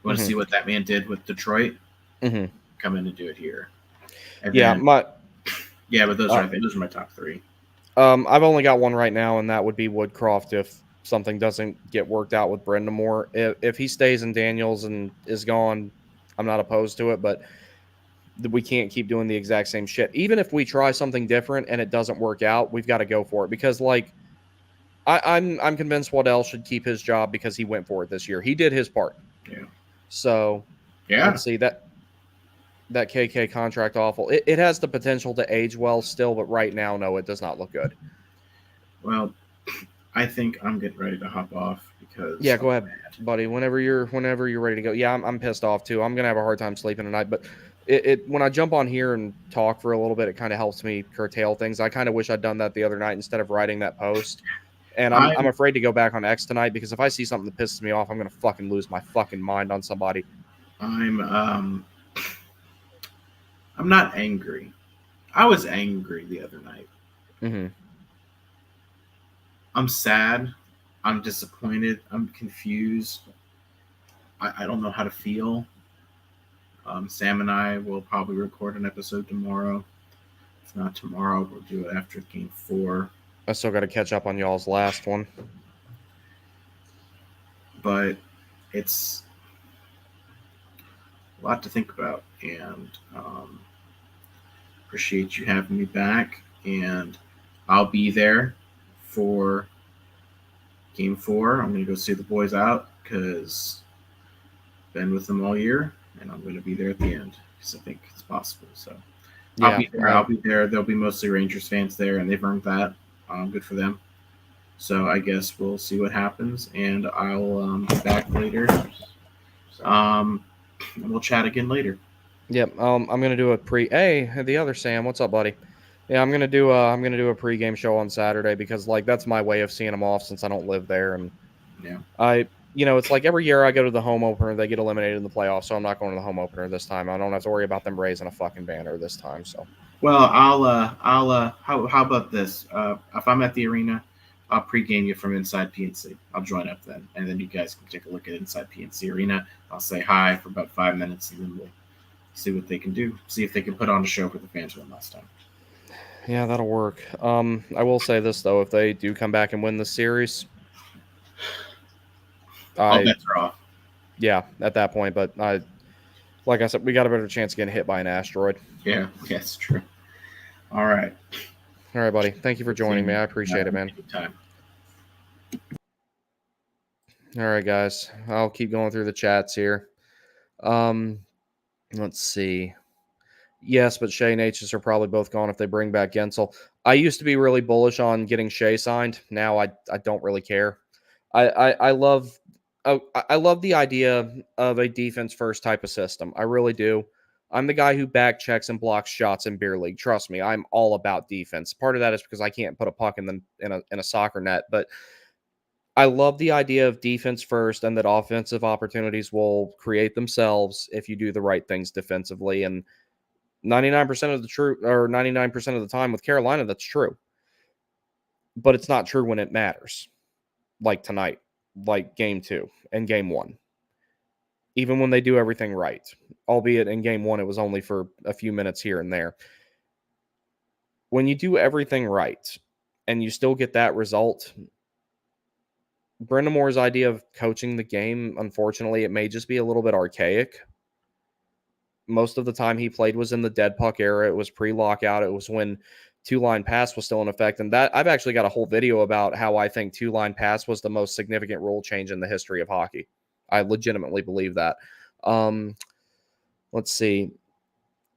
You want to see what that man did with Detroit? Come in and do it here. And but those are my top 3. I've only got one right now, and that would be Woodcroft if something doesn't get worked out with Brendan Moore. If he stays in Daniels and is gone, I'm not opposed to it, but we can't keep doing the exact same shit. Even if we try something different and it doesn't work out, we've got to go for it because, like, I'm convinced Waddell should keep his job because he went for it this year. He did his part. Yeah. So, let's see that KK contract awful. It has the potential to age well still, but right now, no, it does not look good. Well, I think I'm getting ready to hop off because go ahead, buddy. Whenever you're ready to go. Yeah, I'm pissed off too. I'm gonna have a hard time sleeping tonight. But when I jump on here and talk for a little bit, it kind of helps me curtail things. I kind of wish I'd done that the other night instead of writing that post. And I'm afraid to go back on X tonight because if I see something that pisses me off, I'm gonna fucking lose my fucking mind on somebody. I'm not angry. I was angry the other night. Mm-hmm. I'm sad. I'm disappointed. I'm confused. I don't know how to feel. Sam and I will probably record an episode tomorrow. If not tomorrow, we'll do it after game 4. I still got to catch up on y'all's last one. But it's a lot to think about. And appreciate you having me back. And I'll be there for game 4. I'm going to go see the boys out because been with them all year. And I'm going to be there at the end because I think it's possible. So Yeah, I'll be there. I'll be there. There'll be mostly Rangers fans there, and they've earned that. Good for them. So I guess we'll see what happens, and I'll be back later. And we'll chat again later. Yep. I'm gonna do a pre. Hey, the other Sam, what's up, buddy? Yeah, I'm gonna do a pregame show on Saturday because like that's my way of seeing them off since I don't live there, and Yeah. it's like every year I go to the home opener, they get eliminated in the playoffs, so I'm not going to the home opener this time. I don't have to worry about them raising a fucking banner this time. So. Well, how about this? If I'm at the arena, I'll pregame you from inside PNC. I'll join up then, and then you guys can take a look at inside PNC arena. I'll say hi for about 5 minutes, and then we'll see what they can do. See if they can put on a show for the fans one last time. Yeah, that'll work. I will say this though: if they do come back and win the series, All bets are off. Yeah, at that point, but like I said, we got a better chance of getting hit by an asteroid. Yeah, that's true. All right. All right, buddy. Thank you for joining me. I appreciate it, man. Anytime. All right, guys. I'll keep going through the chats here. Let's see. Yes, but Shea and H's are probably both gone if they bring back Gensel. I used to be really bullish on getting Shea signed. Now I don't really care. I love the idea of a defense first type of system. I really do. I'm the guy who back checks and blocks shots in beer league. Trust me, I'm all about defense. Part of that is because I can't put a puck in a soccer net, but I love the idea of defense first and that offensive opportunities will create themselves if you do the right things defensively. And 99% of the 99% of the time with Carolina, that's true. But it's not true when it matters. Like tonight, like game 2 and game 1. Even when they do everything right, albeit in game 1, it was only for a few minutes here and there. When you do everything right and you still get that result, Brendan Moore's idea of coaching the game, unfortunately, it may just be a little bit archaic. Most of the time he played was in the dead puck era. It was pre-lockout. It was when two-line pass was still in effect. And that I've actually got a whole video about how I think two-line pass was the most significant rule change in the history of hockey. I legitimately believe that. Let's see.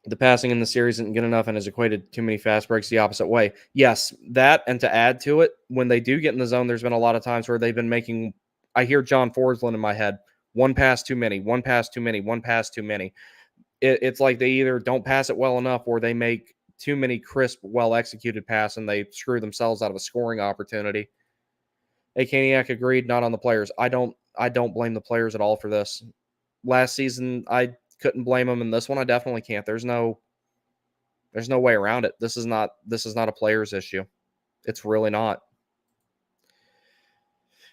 The passing in the series isn't good enough and has equated too many fast breaks the opposite way. Yes, that, and to add to it, when they do get in the zone, there's been a lot of times where they've been making, I hear John Forsland in my head, one pass too many, one pass too many, one pass too many. It's like they either don't pass it well enough or they make too many crisp, well-executed passes and they screw themselves out of a scoring opportunity. Hey, Kaniak agreed, not on the players. I don't blame the players at all for this. Last season, I couldn't blame them, and this one I definitely can't. There's no way around it. This is not a player's issue. It's really not.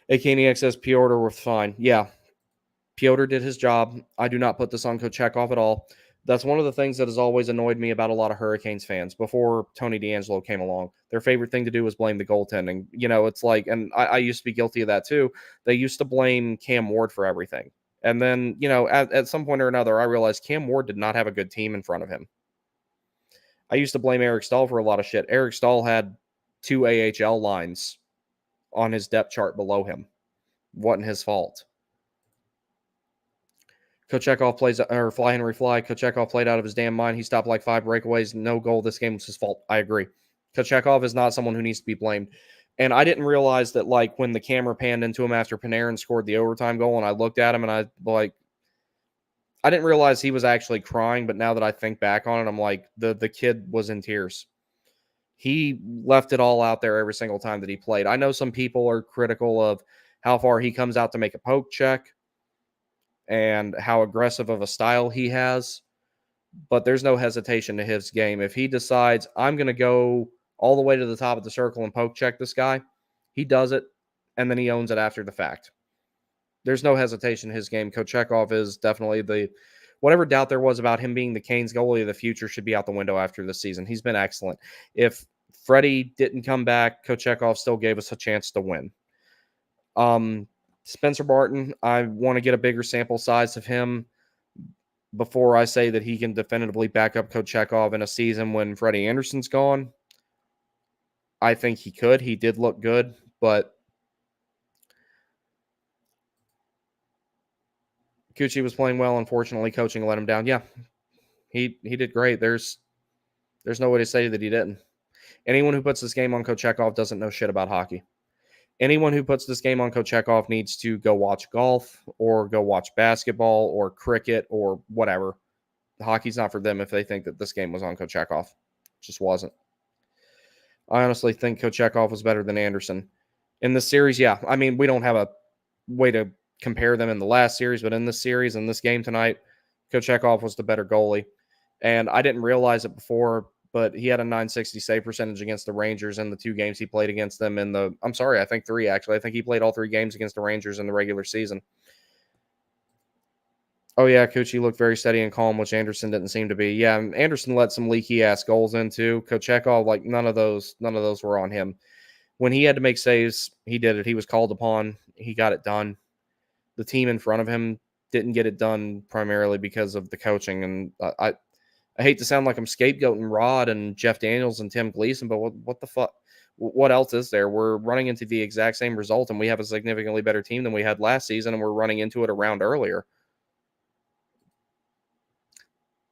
Akaniak says Piotr was fine. Yeah, Piotr did his job. I do not put this on Kochekov at all. That's one of the things that has always annoyed me about a lot of Hurricanes fans before Tony DeAngelo came along. Their favorite thing to do was blame the goaltending. It's like, and I used to be guilty of that too. They used to blame Cam Ward for everything. And then, at some point or another, I realized Cam Ward did not have a good team in front of him. I used to blame Eric Stahl for a lot of shit. Eric Stahl had 2 AHL lines on his depth chart below him. Wasn't his fault. Kochekov plays, or Fly Henry Fly. Kochekov played out of his damn mind. He stopped like 5 breakaways. No goal. This game was his fault. I agree. Kochekov is not someone who needs to be blamed. And I didn't realize that, like, when the camera panned into him after Panarin scored the overtime goal, and I looked at him and I didn't realize he was actually crying. But now that I think back on it, I'm like, the kid was in tears. He left it all out there every single time that he played. I know some people are critical of how far he comes out to make a poke check and how aggressive of a style he has. but there's no hesitation to his game. If he decides, I'm going to go all the way to the top of the circle and poke check this guy, he does it, and then he owns it after the fact. There's no hesitation in his game. Kochetkov is definitely whatever doubt there was about him being the Canes goalie of the future should be out the window after this season. He's been excellent. If Freddie didn't come back, Kochetkov still gave us a chance to win. Spencer Barton, I want to get a bigger sample size of him before I say that he can definitively back up Kochetkov in a season when Freddie Anderson's gone. I think he could. He did look good, but Kuchi was playing well. Unfortunately, coaching let him down. Yeah, he did great. There's no way to say that he didn't. Anyone who puts this game on Kochetkov doesn't know shit about hockey. Anyone who puts this game on Kochetkov needs to go watch golf or go watch basketball or cricket or whatever. Hockey's not for them if they think that this game was on Kochetkov. It just wasn't. I honestly think Kochetkov was better than Anderson. In this series, yeah. I mean, we don't have a way to compare them in the last series, but in this series, in this game tonight, Kochetkov was the better goalie. And I didn't realize it before, but he had a .960 save percentage against the Rangers in the 2 games he played against them I think 3 actually. I think he played all 3 games against the Rangers in the regular season. Oh, yeah, Kuchi looked very steady and calm, which Anderson didn't seem to be. Yeah, Anderson let some leaky-ass goals in, too. Kochetkov, like, none of those were on him. When he had to make saves, he did it. He was called upon. He got it done. The team in front of him didn't get it done primarily because of the coaching. And I hate to sound like I'm scapegoating Rod and Jeff Daniels and Tim Gleason, but what the fuck? What else is there? We're running into the exact same result, and we have a significantly better team than we had last season, and we're running into it a round earlier.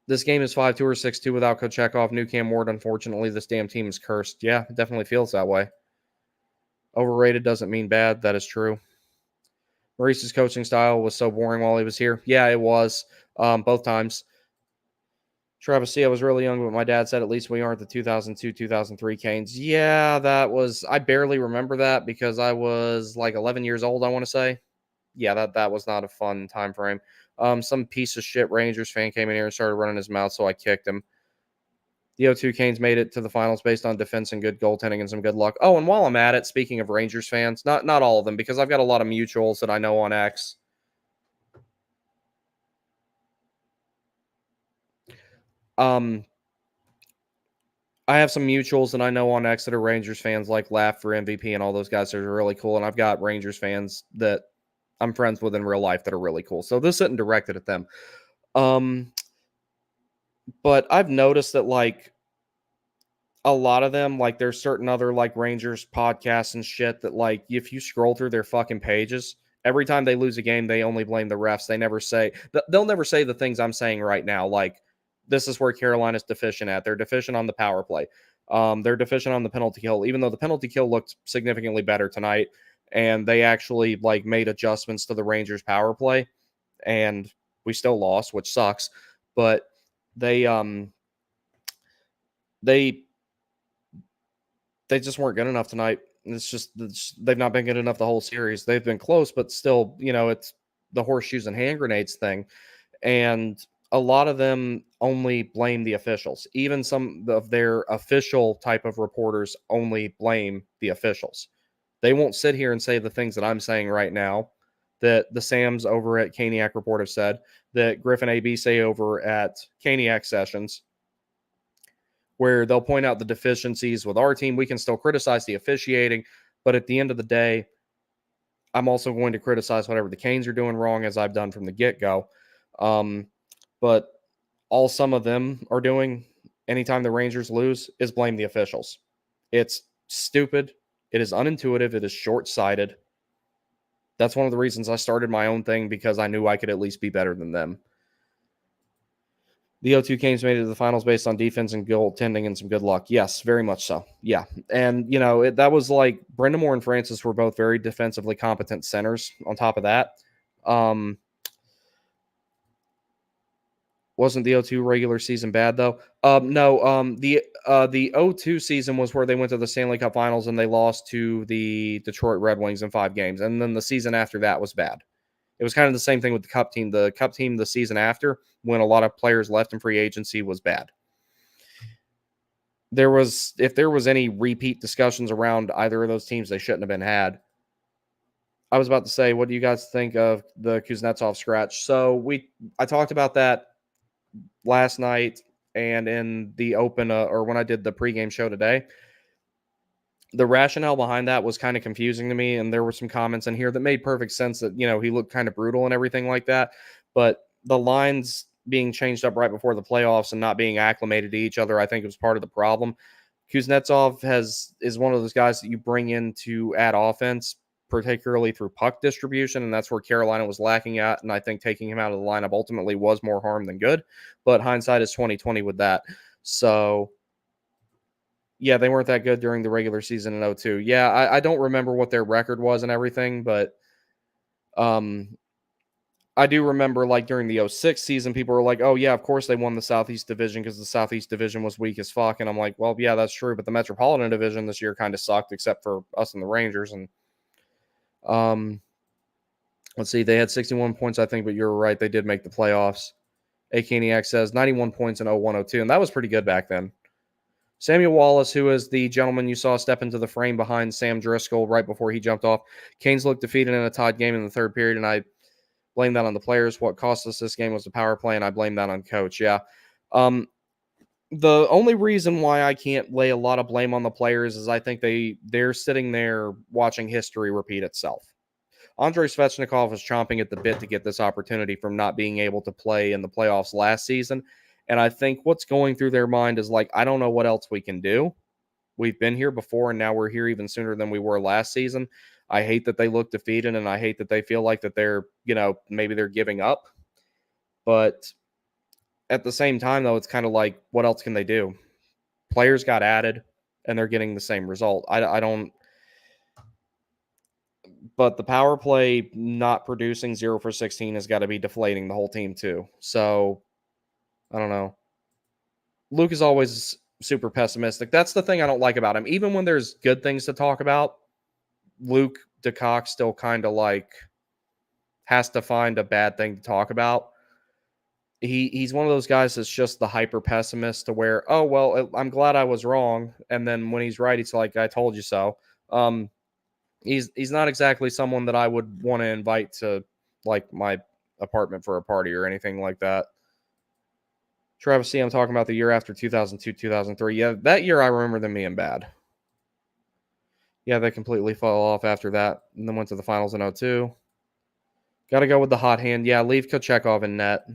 This game is 5-2 or 6-2 without Kochetkov. New Cam Ward, unfortunately, this damn team is cursed. Yeah, it definitely feels that way. Overrated doesn't mean bad. That is true. Maurice's coaching style was so boring while he was here. Yeah, it was. Both times. Travis C, I was really young, but my dad said at least we aren't the 2002-2003 Canes. Yeah, that was... I barely remember that because I was like 11 years old, I want to say. Yeah, that was not a fun time frame. Some piece of shit Rangers fan came in here and started running his mouth, so I kicked him. The 02 Canes made it to the finals based on defense and good goaltending and some good luck. Oh, and while I'm at it, speaking of Rangers fans, not all of them, because I've got a lot of mutuals that I know on X. I have some mutuals that I know on X that are Rangers fans, like Laugh for MVP and all those guys that are really cool. And I've got Rangers fans that I'm friends with in real life that are really cool. So this isn't directed at them. But I've noticed that, like, a lot of them, like, there's certain other, like, Rangers podcasts and shit that, like, if you scroll through their fucking pages, every time they lose a game, they only blame the refs. They never say, they'll never say the things I'm saying right now. Like, this is where Carolina's deficient at. They're deficient on the power play. They're deficient on the penalty kill, even though the penalty kill looked significantly better tonight. And they actually, like, made adjustments to the Rangers power play. And we still lost, which sucks. But they just weren't good enough tonight. They've not been good enough the whole series. They've been close, but still, it's the horseshoes and hand grenades thing. And a lot of them only blame the officials. Even some of their official type of reporters only blame the officials. They won't sit here and say the things that I'm saying right now, that the Sams over at Caniac Report have said, that Griffin AB say over at Caniac Sessions, where they'll point out the deficiencies with our team. We can still criticize the officiating, but at the end of the day, I'm also going to criticize whatever the Canes are doing wrong, as I've done from the get-go. But all some of them are doing anytime the Rangers lose is blame the officials. It's stupid. It is unintuitive. It is short-sighted. That's one of the reasons I started my own thing, because I knew I could at least be better than them. The 0-2 Canes made it to the finals based on defense and goaltending and some good luck. Yes, very much so. Yeah. And, that was like Brind'Amour and Francis were both very defensively competent centers on top of that. Wasn't the 0-2 regular season bad, though? No. The 0-2 season was where they went to the Stanley Cup Finals and they lost to the Detroit Red Wings in 5 games. And then the season after that was bad. It was kind of the same thing with the Cup team. The Cup team the season after, when a lot of players left in free agency, was bad. If there was any repeat discussions around either of those teams, they shouldn't have been had. I was about to say, what do you guys think of the Kuznetsov scratch? So I talked about that last night and in the open, or when I did the pregame show today. The rationale behind that was kind of confusing to me, and there were some comments in here that made perfect sense that, he looked kind of brutal and everything like that. But the lines being changed up right before the playoffs and not being acclimated to each other, I think was part of the problem. Kuznetsov is one of those guys that you bring in to add offense, particularly through puck distribution, and that's where Carolina was lacking at. And I think taking him out of the lineup ultimately was more harm than good. But hindsight is 2020 with that. So yeah, they weren't that good during the regular season in 2002. Yeah, I don't remember what their record was and everything, but I do remember, like, during the 2006 season, people were like, oh, yeah, of course they won the Southeast Division because the Southeast Division was weak as fuck. And I'm like, well, yeah, that's true. But the Metropolitan Division this year kind of sucked, except for us and the Rangers. And let's see, they had 61 points, I think, but you're right. They did make the playoffs. Akaniak says 91 points in 01-02, and that was pretty good back then. Samuel Wallace, who is the gentleman you saw step into the frame behind Sam Driscoll right before he jumped off. Canes looked defeated in a tied game in the third period, and I blame that on the players. What cost us this game was the power play, and I blame that on coach. Yeah. The only reason why I can't lay a lot of blame on the players is I think they're sitting there watching history repeat itself. Andrei Svechnikov was chomping at the bit to get this opportunity from not being able to play in the playoffs last season. And I think what's going through their mind is like, I don't know what else we can do. We've been here before, and now we're here even sooner than we were last season. I hate that they look defeated, and I hate that they feel like that they're, maybe they're giving up. But at the same time, though, it's kind of like, what else can they do? Players got added, and they're getting the same result. I don't. But the power play not producing 0 for 16 has got to be deflating the whole team, too. So, I don't know. Luke is always super pessimistic. That's the thing I don't like about him. Even when there's good things to talk about, Luke DeCock still kind of like has to find a bad thing to talk about. He's one of those guys that's just the hyper pessimist to where, oh, well, I'm glad I was wrong. And then when he's right, he's like, I told you so. He's not exactly someone that I would want to invite to like my apartment for a party or anything like that. Travis C, I'm talking about the year after 2002, 2003. Yeah, that year I remember them being bad. Yeah, they completely fell off after that and then went to the finals in 2002. Got to go with the hot hand. Yeah, leave Kochekov in net.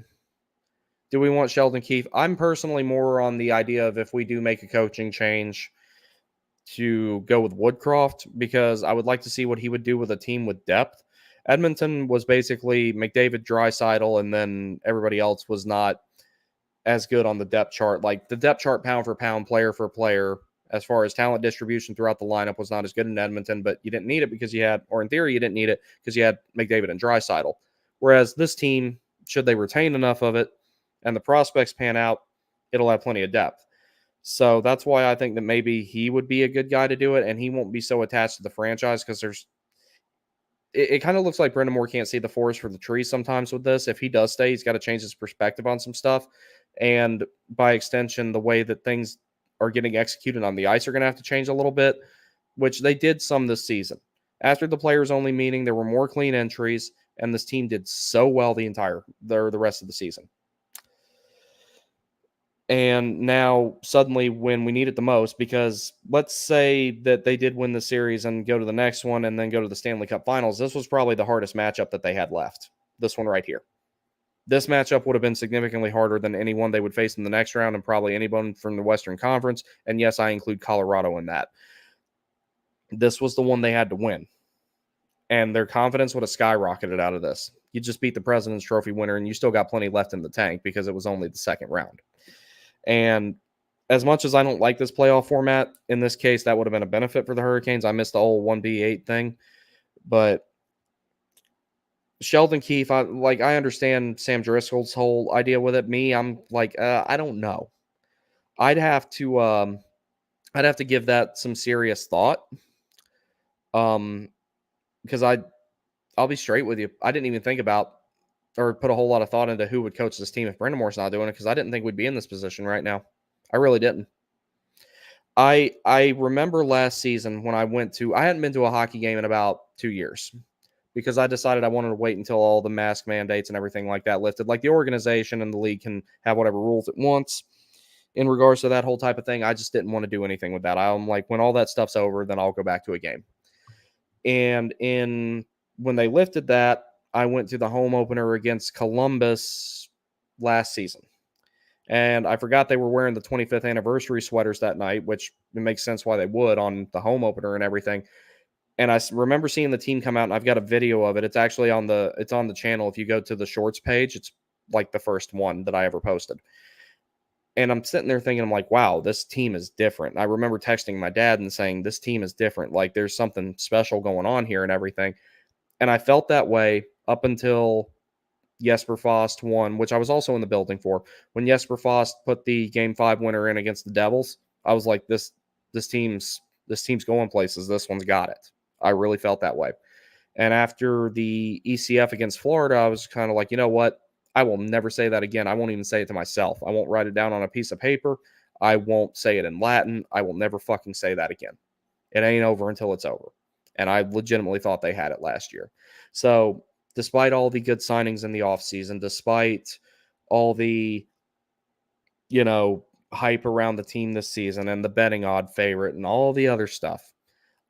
Do we want Sheldon Keefe? I'm personally more on the idea of if we do make a coaching change to go with Woodcroft, because I would like to see what he would do with a team with depth. Edmonton was basically McDavid, Draisaitl, and then everybody else was not as good on the depth chart. Like the depth chart pound for pound, player for player, as far as talent distribution throughout the lineup was not as good in Edmonton, but you didn't need it because you had, or in theory, you didn't need it because you had McDavid and Draisaitl. Whereas this team, should they retain enough of it and the prospects pan out, it'll have plenty of depth. So that's why I think that maybe he would be a good guy to do it, and he won't be so attached to the franchise because it kind of looks like Brendan Moore can't see the forest for the trees sometimes with this. If he does stay, he's got to change his perspective on some stuff. And by extension, the way that things are getting executed on the ice are going to have to change a little bit, which they did some this season. After the players-only meeting, there were more clean entries, and this team did so well the rest of the season. And now suddenly when we need it the most, because let's say that they did win the series and go to the next one and then go to the Stanley Cup Finals, this was probably the hardest matchup that they had left. This one right here. This matchup would have been significantly harder than anyone they would face in the next round, and probably anyone from the Western Conference. And yes, I include Colorado in that. This was the one they had to win. And their confidence would have skyrocketed out of this. You just beat the President's Trophy winner, and you still got plenty left in the tank because it was only the second round. And as much as I don't like this playoff format, in this case, that would have been a benefit for the Hurricanes. I missed the whole 1v8 thing. But Sheldon Keefe, I understand Sam Driscoll's whole idea with it. Me, I'm like, I don't know. I'd have to give that some serious thought. Because I I'll be straight with you. I didn't even think about or put a whole lot of thought into who would coach this team if Brendamore's not doing it, because I didn't think we'd be in this position right now. I really didn't. I remember last season when I hadn't been to a hockey game in about 2 years because I decided I wanted to wait until all the mask mandates and everything like that lifted. Like, the organization and the league can have whatever rules it wants in regards to that whole type of thing. I just didn't want to do anything with that. I'm like, when all that stuff's over, then I'll go back to a game. And when they lifted that, I went to the home opener against Columbus last season. And I forgot they were wearing the 25th anniversary sweaters that night, which it makes sense why they would on the home opener and everything. And I remember seeing the team come out, and I've got a video of it. It's actually on the channel. If you go to the shorts page, it's like the first one that I ever posted. And I'm sitting there thinking, I'm like, wow, this team is different. And I remember texting my dad and saying, this team is different. Like, there's something special going on here and everything. And I felt that way up until Jesper Fast won, which I was also in the building for. When Jesper Fast put the Game 5 winner in against the Devils, I was like, this team's going places. This one's got it. I really felt that way. And after the ECF against Florida, I was kind of like, you know what? I will never say that again. I won't even say it to myself. I won't write it down on a piece of paper. I won't say it in Latin. I will never fucking say that again. It ain't over until it's over. And I legitimately thought they had it last year. So despite all the good signings in the offseason, despite all the, hype around the team this season and the betting odd favorite and all the other stuff,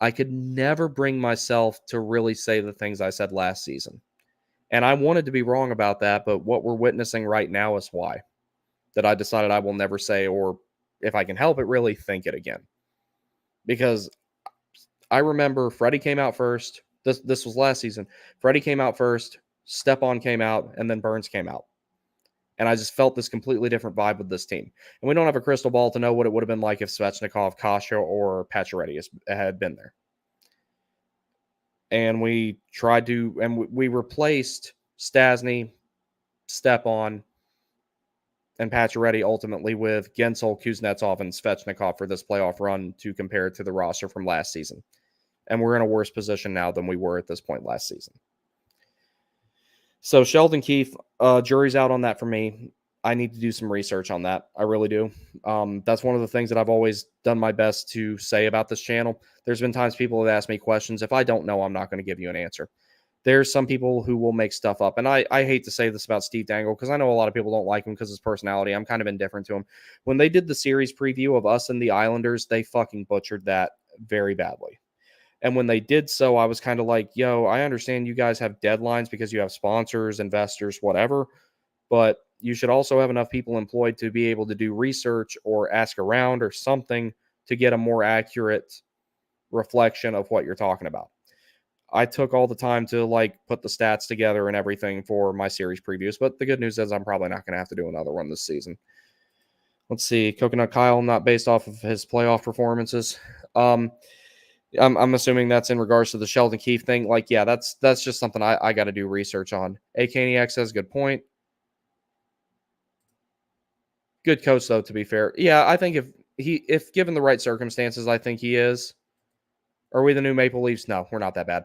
I could never bring myself to really say the things I said last season. And I wanted to be wrong about that, but what we're witnessing right now is why. That I decided I will never say, or if I can help it, really think it again. Because I remember Freddie came out first. This was last season. Freddie came out first, Stepan came out, and then Burns came out. And I just felt this completely different vibe with this team. And we don't have a crystal ball to know what it would have been like if Svechnikov, Kasha, or Pacioretty had been there. And we replaced Stasny, Stepan, and Pacioretty ultimately with Gensel, Kuznetsov, and Svechnikov for this playoff run to compare it to the roster from last season. And we're in a worse position now than we were at this point last season. So Sheldon Keefe, jury's out on that for me. I need to do some research on that. I really do. That's one of the things that I've always done my best to say about this channel. There's been times people have asked me questions. If I don't know, I'm not going to give you an answer. There's some people who will make stuff up. And I hate to say this about Steve Dangle because I know a lot of people don't like him because of his personality. I'm kind of indifferent to him. When they did the series preview of us and the Islanders, they fucking butchered that very badly. And when they did so, I was kind of like, yo, I understand you guys have deadlines because you have sponsors, investors, whatever. But you should also have enough people employed to be able to do research or ask around or something to get a more accurate reflection of what you're talking about. I took all the time to put the stats together and everything for my series previews, but the good news is I'm probably not going to have to do another one this season. Let's see. Coconut Kyle, not based off of his playoff performances. I'm assuming that's in regards to the Sheldon Keefe thing. Yeah, that's just something I got to do research on. AKNEX says, good point. Good coach, though, to be fair. Yeah, I think if given the right circumstances, I think he is. Are we the new Maple Leafs? No, we're not that bad.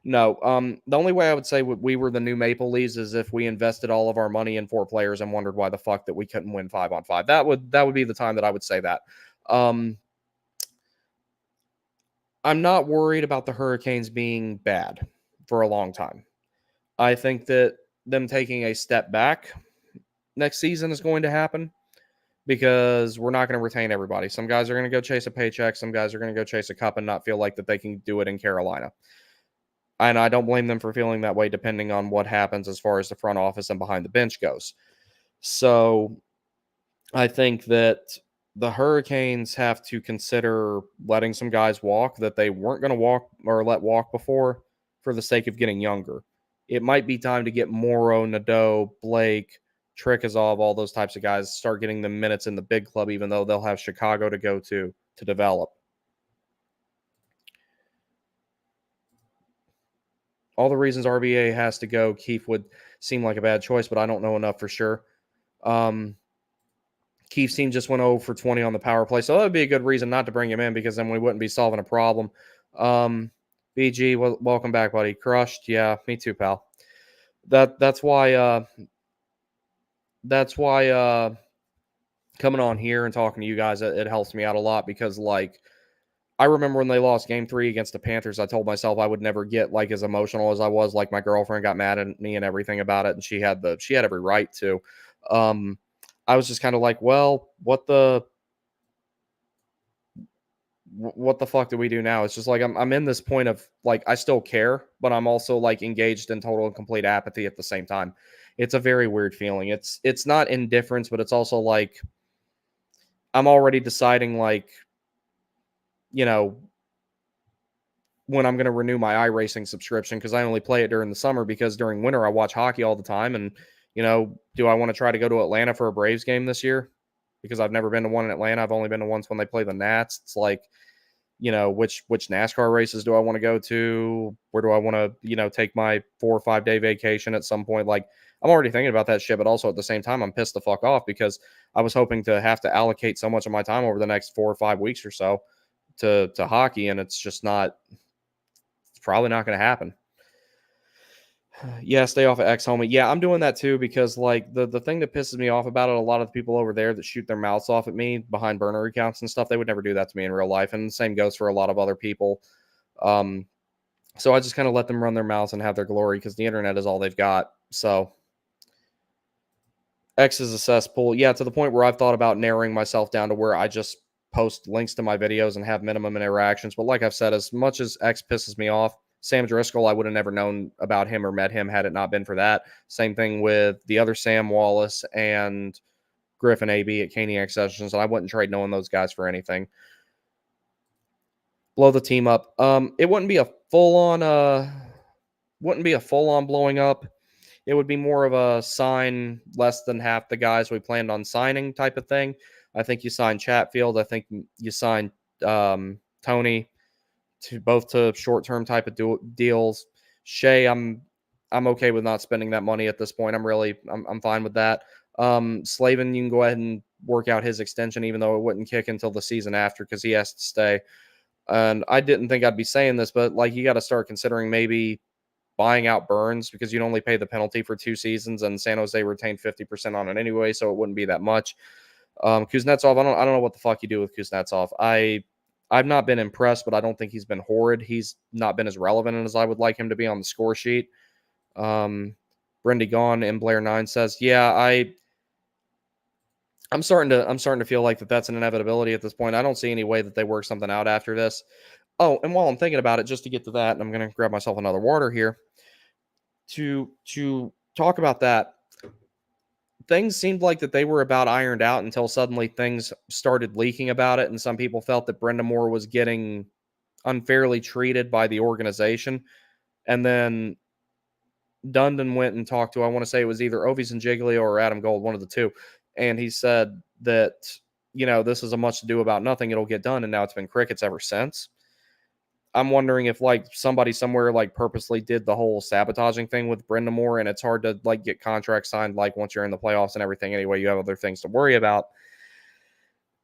No. The only way I would say we were the new Maple Leafs is if we invested all of our money in 4 players and wondered why the fuck that we couldn't win 5-on-5. That would be the time that I would say that. I'm not worried about the Hurricanes being bad for a long time. I think that them taking a step back next season is going to happen because we're not going to retain everybody. Some guys are going to go chase a paycheck. Some guys are going to go chase a cup and not feel like that they can do it in Carolina. And I don't blame them for feeling that way depending on what happens as far as the front office and behind the bench goes. So I think that the Hurricanes have to consider letting some guys walk that they weren't going to walk or let walk before for the sake of getting younger. It might be time to get Morrow, Nadeau, Blake, Trikazov, all those types of guys, start getting the minutes in the big club, even though they'll have Chicago to go to develop. All the reasons RBA has to go, Keefe would seem like a bad choice, but I don't know enough for sure. Keefe's team just went 0 for 20 on the power play, so that would be a good reason not to bring him in because then we wouldn't be solving a problem. BG, welcome back, buddy. Crushed. Yeah, me too, pal. That's why coming on here and talking to you guys, it helps me out a lot because like I remember when they lost game 3 against the Panthers, I told myself I would never get like as emotional as I was. Like my girlfriend got mad at me and everything about it, and she had every right to. I was just kind of like, well, what the fuck do we do now? It's just like I'm in this point of like I still care, but I'm also like engaged in total and complete apathy at the same time. It's a very weird feeling. It's not indifference, but it's also like I'm already deciding like, you know, when I'm going to renew my iRacing subscription because I only play it during the summer because during winter I watch hockey all the time. And, do I want to try to go to Atlanta for a Braves game this year? Because I've never been to one in Atlanta. I've only been to once when they play the Nats. It's like, which NASCAR races do I want to go to? Where do I want to, take my 4 or 5 day vacation at some point? Like, I'm already thinking about that shit, but also at the same time, I'm pissed the fuck off because I was hoping to have to allocate so much of my time over the next 4 or 5 weeks or so to hockey, and it's just not. It's probably not going to happen. Yeah, stay off of X, homie. Yeah, I'm doing that too because like the thing that pisses me off about it, a lot of the people over there that shoot their mouths off at me behind burner accounts and stuff, they would never do that to me in real life. And the same goes for a lot of other people. Um, so I just kind of let them run their mouths and have their glory because the internet is all they've got. So X is a cesspool. Yeah, to the point where I've thought about narrowing myself down to where I just post links to my videos and have minimum interactions. But like I've said, as much as X pisses me off, Sam Driscoll, I would have never known about him or met him had it not been for that. Same thing with the other Sam Wallace and Griffin AB at Caniac Sessions, and I wouldn't trade knowing those guys for anything. Blow the team up. It wouldn't be a full on blowing up. It would be more of a sign less than half the guys we planned on signing type of thing. I think you signed Chatfield. I think you signed Tony to short-term type of deals. Shea, I'm okay with not spending that money at this point. I'm fine with that. Slavin, you can go ahead and work out his extension, even though it wouldn't kick until the season after because he has to stay. And I didn't think I'd be saying this, but like you got to start considering maybe buying out Burns because you'd only pay the penalty for 2 seasons, and San Jose retained 50% on it anyway, so it wouldn't be that much. Kuznetsov, I don't know what the fuck you do with Kuznetsov. I've not been impressed, but I don't think he's been horrid. He's not been as relevant as I would like him to be on the score sheet. Brendy Gone and Blair 9 says, yeah, I'm starting to feel like that's an inevitability at this point. I don't see any way that they work something out after this. Oh, and while I'm thinking about it, just to get to that, and I'm going to grab myself another water here to talk about that. Things seemed like that they were about ironed out until suddenly things started leaking about it, and some people felt that Brenda Moore was getting unfairly treated by the organization. And then Dundon went and talked to, I want to say it was either Ovies and Giglio or Adam Gold, one of the two. And he said that, this is a much to do about nothing. It'll get done. And now it's been crickets ever since. I'm wondering if like somebody somewhere like purposely did the whole sabotaging thing with Brenda Moore, and it's hard to like get contracts signed like once you're in the playoffs and everything. Anyway, you have other things to worry about.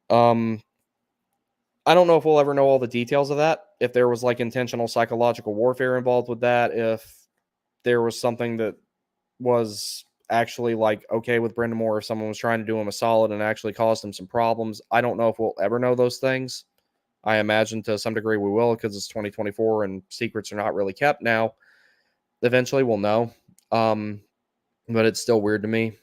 I don't know if we'll ever know all the details of that. If there was like intentional psychological warfare involved with that, if there was something that was actually like okay with Brenda Moore, if someone was trying to do him a solid and actually caused him some problems. I don't know if we'll ever know those things. I imagine to some degree we will because it's 2024 and secrets are not really kept now. Eventually we'll know. But it's still weird to me.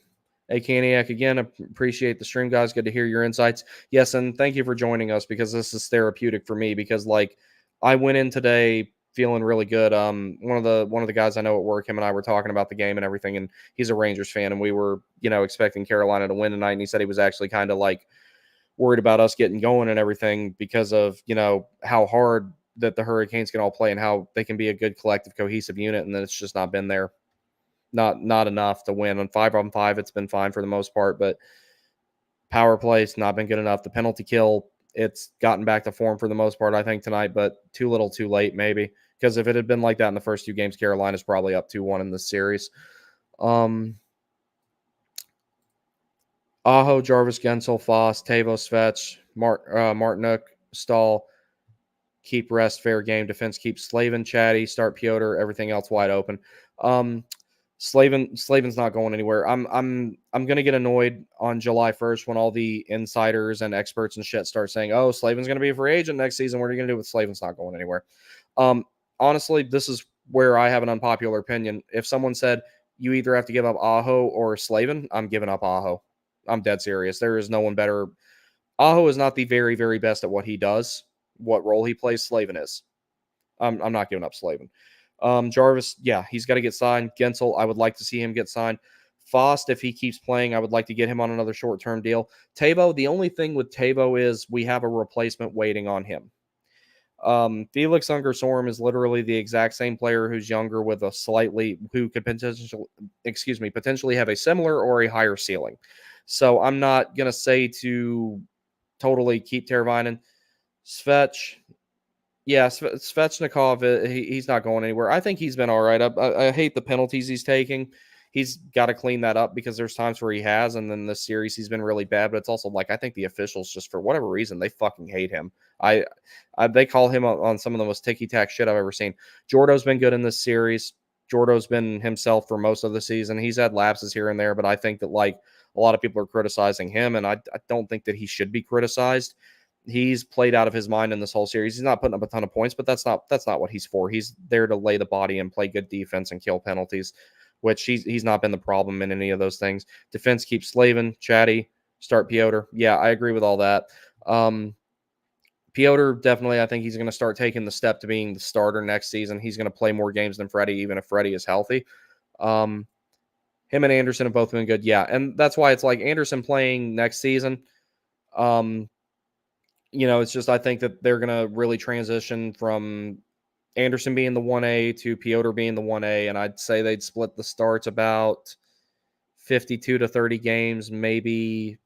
Hey, Caniac, again, appreciate the stream, guys. Good to hear your insights. Yes, and thank you for joining us because this is therapeutic for me because, like, I went in today feeling really good. One of the guys I know at work, him and I were talking about the game and everything, and he's a Rangers fan, and we were, expecting Carolina to win tonight, and he said he was actually kind of, like, worried about us getting going and everything because of, how hard that the Hurricanes can all play and how they can be a good collective, cohesive unit, and then it's just not been there. Not enough to win. On 5-on-5, it's been fine for the most part, but power play's not been good enough. The penalty kill, it's gotten back to form for the most part, I think, tonight, but too little too late, maybe. Because if it had been like that in the first 2 games, Carolina's probably up 2-1 in this series. Aho, Jarvis, Gensel, Foss, Tavo, Svetch, Martinuk, Stahl, keep rest, fair game. Defense keep Slavin, Chatty, start Piotr, everything else wide open. Slavin's not going anywhere. I'm gonna get annoyed on July 1st when all the insiders and experts and shit start saying, "Oh, Slavin's gonna be a free agent next season. What are you gonna do with Slavin's not going anywhere?" Honestly, this is where I have an unpopular opinion. If someone said you either have to give up Aho or Slavin, I'm giving up Aho. I'm dead serious. There is no one better. Aho is not the very, very best at what he does. What role he plays, Slavin is. I'm not giving up Slavin. Jarvis, yeah, he's got to get signed. Gensel, I would like to see him get signed. Fost, if he keeps playing, I would like to get him on another short-term deal. Tavo, the only thing with Tavo is we have a replacement waiting on him. Felix Unger-Sorm is literally the exact same player who's younger with a who could potentially have a similar or a higher ceiling. So I'm not going to say to totally keep Teravainen. Svech, yeah, Svechnikov, he's not going anywhere. I think he's been all right. I hate the penalties he's taking. He's got to clean that up because there's times where he has, and then this series he's been really bad. But it's also like I think the officials, just for whatever reason, they fucking hate him. They call him on some of the most ticky-tack shit I've ever seen. Jordo's been good in this series. Jordo's been himself for most of the season. He's had lapses here and there, but I think that like a lot of people are criticizing him, and I don't think that he should be criticized. He's played out of his mind in this whole series. He's not putting up a ton of points, but that's not what he's for. He's there to lay the body and play good defense and kill penalties, which he's not been the problem in any of those things. Defense keeps Slavin, Chatty, start Piotr. Yeah, I agree with all that. Piotr, definitely, I think he's going to start taking the step to being the starter next season. He's going to play more games than Freddie, even if Freddie is healthy. Him and Anderson have both been good. Yeah, and that's why it's like Anderson playing next season. It's just I think that they're going to really transition from Anderson being the 1A to Piotr being the 1A, and I'd say they'd split the starts about 52 to 30 games, maybe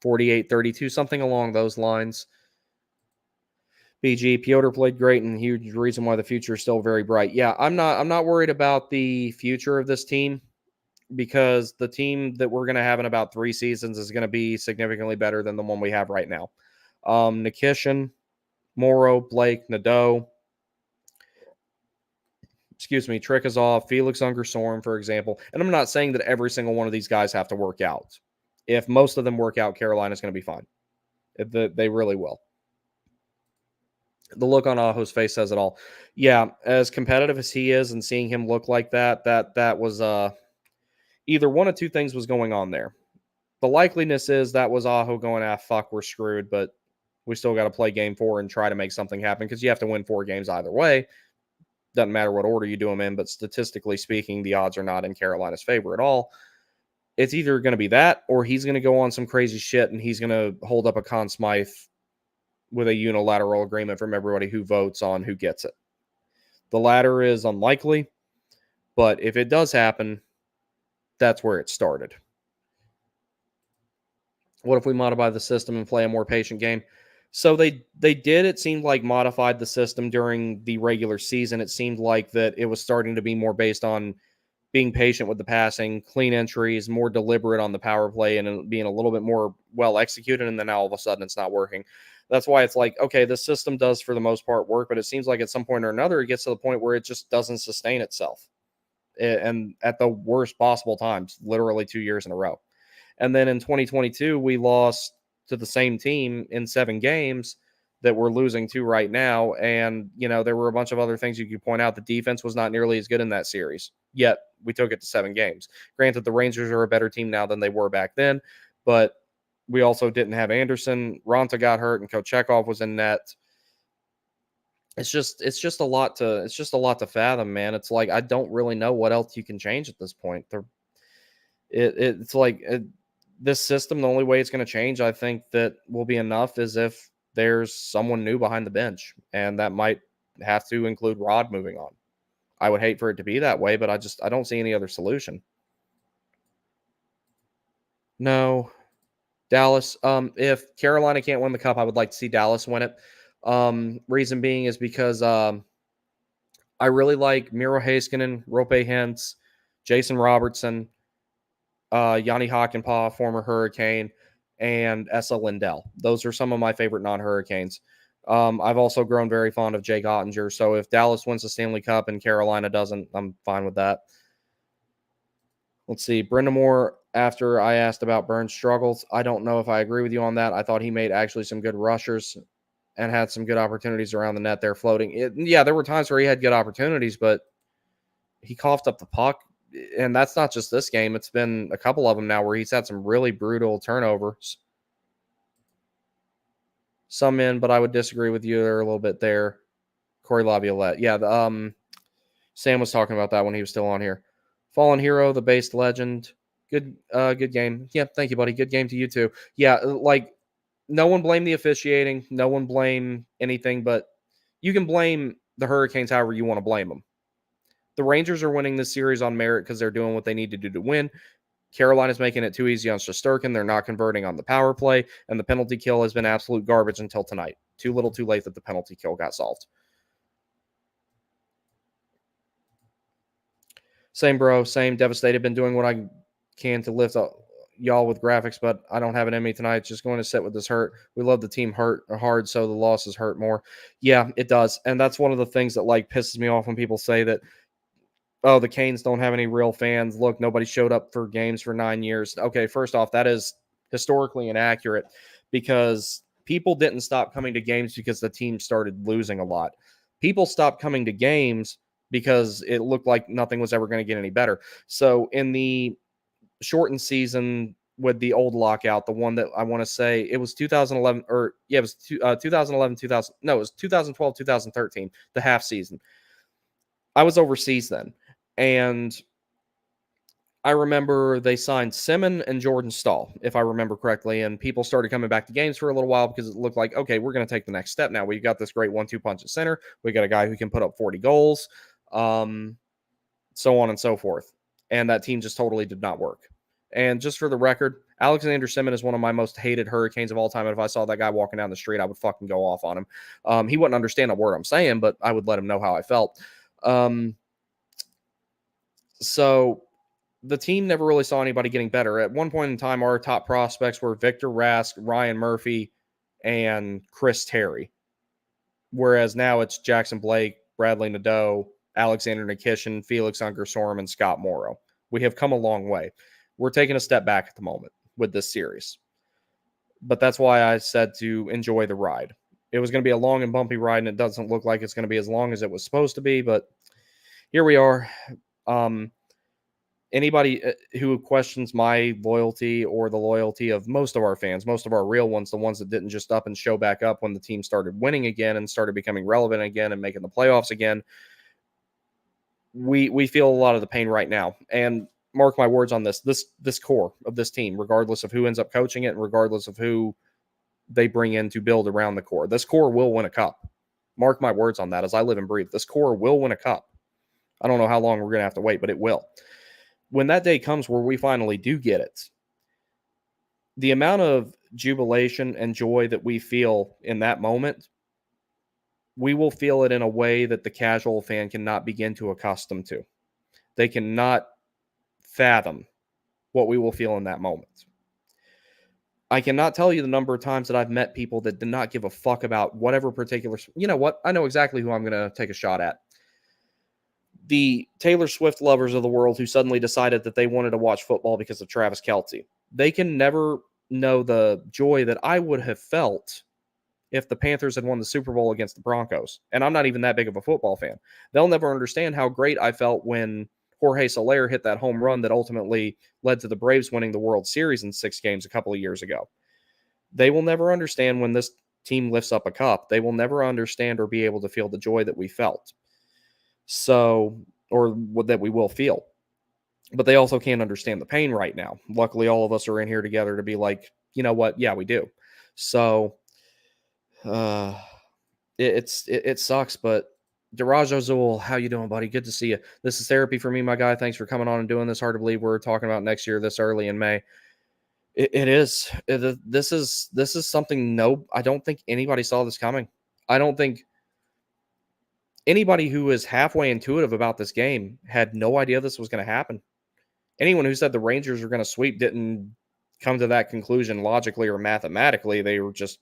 48-32, something along those lines. BG, Piotr played great, and huge reason why the future is still very bright. Yeah, I'm not worried about the future of this team because the team that we're going to have in about 3 seasons is going to be significantly better than the one we have right now. Nikishin, Morrow, Blake, Nadeau, Trikazov, Felix Unger-Sorm, for example. And I'm not saying that every single one of these guys have to work out. If most of them work out, Carolina's going to be fine. They really will. The look on Aho's face says it all. Yeah, as competitive as he is and seeing him look like that was either one of two things was going on there. The likeliness is that was Aho going, fuck, we're screwed, but we still got to play game 4 and try to make something happen because you have to win 4 games either way. Doesn't matter what order you do them in, but statistically speaking, the odds are not in Carolina's favor at all. It's either going to be that or he's going to go on some crazy shit and he's going to hold up a Conn Smythe with a unilateral agreement from everybody who votes on who gets it. The latter is unlikely, but if it does happen, that's where it started. What if we modify the system and play a more patient game? So they did, it seemed like, modified the system during the regular season. It seemed like that it was starting to be more based on being patient with the passing, clean entries, more deliberate on the power play, and being a little bit more well executed, and then now all of a sudden it's not working. That's why it's like, okay, the system does for the most part work, but it seems like at some point or another it gets to the point where it just doesn't sustain itself. And at the worst possible times, literally 2 years in a row. And then in 2022, we lost to the same team in 7 games that we're losing to right now. And, there were a bunch of other things you could point out. The defense was not nearly as good in that series, yet we took it to 7 games. Granted, the Rangers are a better team now than they were back then, but we also didn't have Anderson. Ronta got hurt and Kochekov was in net. It's just a lot to fathom, man. It's like, I don't really know what else you can change at this point. It's like this system, the only way it's going to change, I think, that will be enough is if there's someone new behind the bench, and that might have to include Rod moving on. I would hate for it to be that way, but I don't see any other solution. No. Dallas. If Carolina can't win the cup, I would like to see Dallas win it. Reason being is because I really like Miro Heiskanen, Rope Hintz, Jason Robertson, Yanni Hakanpää, former Hurricane, and Esa Lindell. Those are some of my favorite non-Hurricanes. I've also grown very fond of Jake Ottinger. So if Dallas wins the Stanley Cup and Carolina doesn't, I'm fine with that. Let's see. Brindamore, after I asked about Burns' struggles, I don't know if I agree with you on that. I thought he made actually some good rushers and had some good opportunities around the net there floating. Yeah, there were times where he had good opportunities, but he coughed up the puck. And that's not just this game. It's been a couple of them now where he's had some really brutal turnovers. Some in, but I would disagree with you there a little bit there. Corey Laviolette. Yeah, Sam was talking about that when he was still on here. Fallen Hero, the based legend. Good game. Yeah, thank you, buddy. Good game to you too. Yeah, like no one blame the officiating. No one blame anything, but you can blame the Hurricanes however you want to blame them. The Rangers are winning this series on merit because they're doing what they need to do to win. Carolina's making it too easy on Shesterkin. They're not converting on the power play, and the penalty kill has been absolute garbage until tonight. Too little, too late that the penalty kill got solved. Same, bro. Same. Devastated. Been doing what I can to lift up y'all with graphics, but I don't have it in me tonight. Just going to sit with this hurt. We love the team hurt hard, so the losses hurt more. Yeah, it does. And that's one of the things that like pisses me off when people say that, oh, the Canes don't have any real fans. Look, nobody showed up for games for 9 years. Okay, first off, that is historically inaccurate because people didn't stop coming to games because the team started losing a lot. People stopped coming to games because it looked like nothing was ever going to get any better. So in the shortened season with the old lockout, the one that I want to say it was 2011 or yeah, it was 2011, 2000. No, it was 2012, 2013, the half season. I was overseas then. And I remember they signed Simmon and Jordan Stahl, if I remember correctly, and people started coming back to games for a little while because it looked like, okay, we're going to take the next step now. We've got this great 1-2 punch at center. We got a guy who can put up 40 goals, so on and so forth. And that team just totally did not work. And just for the record, Alexander Simmon is one of my most hated Hurricanes of all time. And if I saw that guy walking down the street, I would fucking go off on him. He wouldn't understand a word I'm saying, but I would let him know how I felt. So the team never really saw anybody getting better. At one point in time, our top prospects were Victor Rask, Ryan Murphy, and Chris Terry. Whereas now it's Jackson Blake, Bradley Nadeau, Alexander Nikishin, Felix Unger-Sorm, and Scott Morrow. We have come a long way. We're taking a step back at the moment with this series. But that's why I said to enjoy the ride. It was going to be a long and bumpy ride, and it doesn't look like it's going to be as long as it was supposed to be, but here we are. Anybody who questions my loyalty or the loyalty of most of our fans, most of our real ones, the ones that didn't just up and show back up when the team started winning again and started becoming relevant again and making the playoffs again, we feel a lot of the pain right now. And mark my words on this core of this team, regardless of who ends up coaching it and regardless of who they bring in to build around the core, this core will win a cup. Mark my words on that as I live and breathe. This core will win a cup. I don't know how long we're going to have to wait, but it will. When that day comes where we finally do get it, the amount of jubilation and joy that we feel in that moment, we will feel it in a way that the casual fan cannot begin to accustom to. They cannot fathom what we will feel in that moment. I cannot tell you the number of times that I've met people that did not give a fuck about whatever particular... You know what? I know exactly who I'm going to take a shot at. The Taylor Swift lovers of the world who suddenly decided that they wanted to watch football because of Travis Kelce. They can never know the joy that I would have felt if the Panthers had won the Super Bowl against the Broncos. And I'm not even that big of a football fan. They'll never understand how great I felt when Jorge Soler hit that home run that ultimately led to the Braves winning the World Series in 6 games a couple of years ago. They will never understand when this team lifts up a cup. They will never understand or be able to feel the joy that we felt. So, or that we will feel. But they also can't understand the pain right now. Luckily, all of us are in here together to be like, you know what? Yeah, we do. So, it sucks, but Daraj Ozul, how you doing, buddy? Good to see you. This is therapy for me, my guy. Thanks for coming on and doing this. Hard to believe we're talking about next year this early in May. It is. This is something. I don't think anybody saw this coming. I don't think anybody who is halfway intuitive about this game had no idea this was going to happen. Anyone who said the Rangers were going to sweep didn't come to that conclusion logically or mathematically. They were just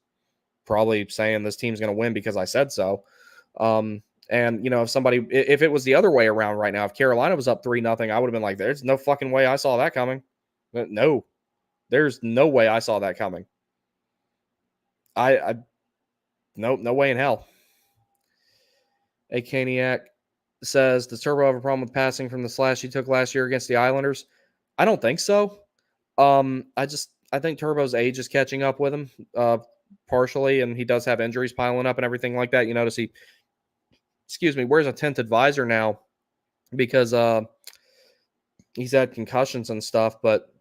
probably saying this team's going to win because I said so. And if it was the other way around right now, if Carolina was up 3-0, I would have been like, there's no fucking way I saw that coming. No, there's no way I saw that coming. No way in hell. A Caniac says, does Turbo have a problem with passing from the slash he took last year against the Islanders? I don't think so. I think Turbo's age is catching up with him, partially, and he does have injuries piling up and everything like that. You notice he wears a tinted visor now because he's had concussions and stuff, but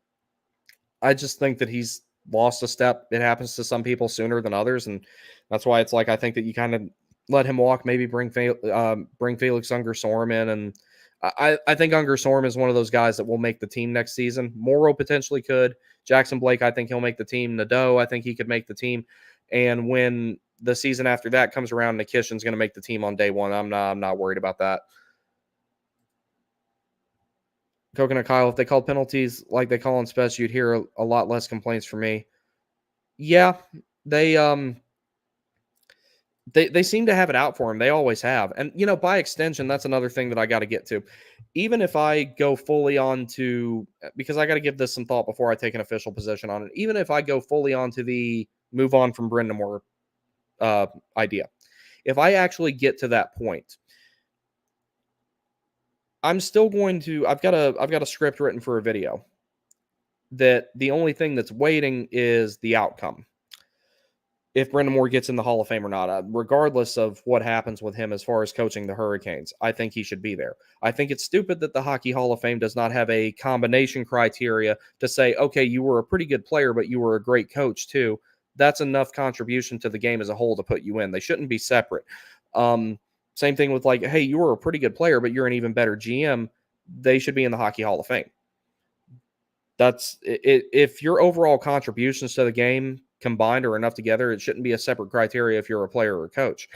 I just think that he's lost a step. It happens to some people sooner than others, and that's why it's like I think that you kind of let him walk, maybe bring Felix Unger-Sorm in, and I think Unger-Sorm is one of those guys that will make the team next season. Morrow potentially could. Jackson Blake, I think he'll make the team. Nadeau, I think he could make the team. And when the season after that comes around, Nikishin's going to make the team on day one. I'm not worried about that. Coconut Kyle, if they called penalties like they call in special, you'd hear a lot less complaints from me. Yeah, they seem to have it out for him. They always have. And, by extension, that's another thing that I got to get to. Even if I go fully on to, because I got to give this some thought before I take an official position on it. Even if I go fully on to the move on from Brind'Amour idea, if I actually get to that point, I'm still going to, I've got a script written for a video that the only thing that's waiting is the outcome. If Brind'Amour gets in the Hall of Fame or not, regardless of what happens with him as far as coaching the Hurricanes, I think he should be there. I think it's stupid that the Hockey Hall of Fame does not have a combination criteria to say, okay, you were a pretty good player, but you were a great coach too. That's enough contribution to the game as a whole to put you in. They shouldn't be separate. Same thing with like, hey, you were a pretty good player, but you're an even better GM. They should be in the Hockey Hall of Fame. That's it. If your overall contributions to the game combined are enough together, it shouldn't be a separate criteria if you're a player or a coach.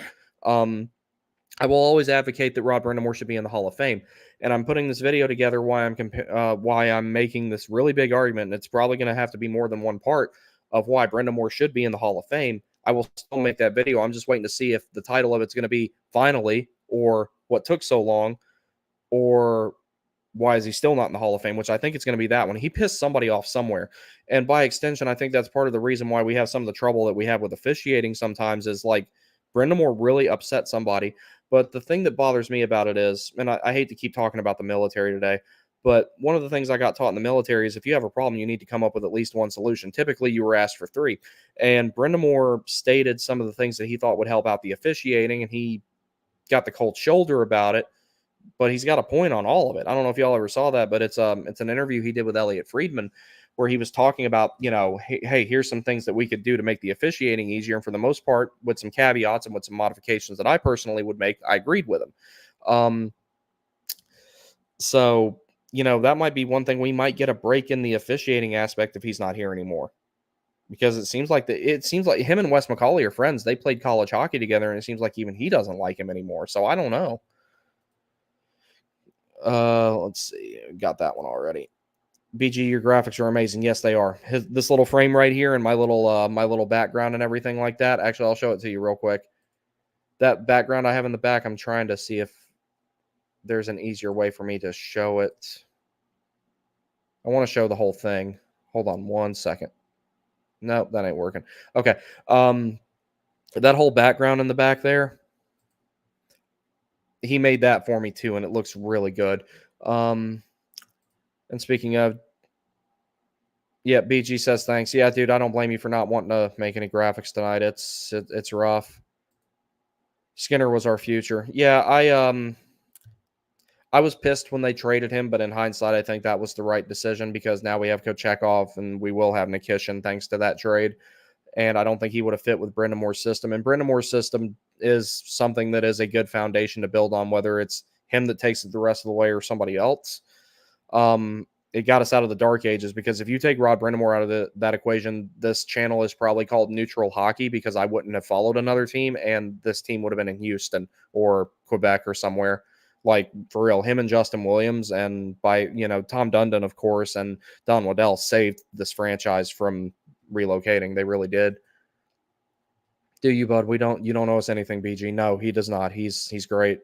I will always advocate that Rod Brind'Amour should be in the Hall of Fame, and I'm putting this video together why I'm making this really big argument, and it's probably going to have to be more than one part of why Brind'Amour should be in the Hall of Fame. I will still make that video. I'm just waiting to see if the title of it's going to be Finally or What Took So Long or why is he still not in the Hall of Fame, which I think it's going to be that one. He pissed somebody off somewhere. And by extension, I think that's part of the reason why we have some of the trouble that we have with officiating sometimes is like Brind'Amour really upset somebody. But the thing that bothers me about it is, and I hate to keep talking about the military today, but one of the things I got taught in the military is if you have a problem, you need to come up with at least one solution. Typically, you were asked for 3. And Brind'Amour stated some of the things that he thought would help out the officiating, and he got the cold shoulder about it. But he's got a point on all of it. I don't know if y'all ever saw that, but it's an interview he did with Elliot Friedman where he was talking about, hey, here's some things that we could do to make the officiating easier. And for the most part, with some caveats and with some modifications that I personally would make, I agreed with him. So, that might be one thing. We might get a break in the officiating aspect if he's not here anymore. Because it seems like him and Wes McCauley are friends. They played college hockey together, and it seems like even he doesn't like him anymore. So I don't know. Let's see. Got that one already. BG, your graphics are amazing. Yes, they are. This little frame right here and my little background and everything like that. Actually, I'll show it to you real quick. That background I have in the back, I'm trying to see if there's an easier way for me to show it. I want to show the whole thing. Hold on one second. Nope, that ain't working. Okay. That whole background in the back there, he made that for me too, and it looks really good. And speaking of, yeah, BG says thanks. Yeah, dude, I don't blame you for not wanting to make any graphics tonight. It's rough. Skinner was our future. Yeah, I was pissed when they traded him, but in hindsight, I think that was the right decision because now we have Kochekov and we will have Nikishin thanks to that trade. And I don't think he would have fit with Brind'Amour's system. And Brind'Amour's system is something that is a good foundation to build on, whether it's him that takes it the rest of the way or somebody else. It got us out of the dark ages because if you take Rod Brind'Amour out of that equation, this channel is probably called Neutral Hockey because I wouldn't have followed another team, and this team would have been in Houston or Quebec or somewhere. Like, for real, him and Justin Williams and Tom Dundon, of course, and Don Waddell saved this franchise from relocating. They really did. Do you, bud? You don't owe us anything, BG. No, he does not. He's great.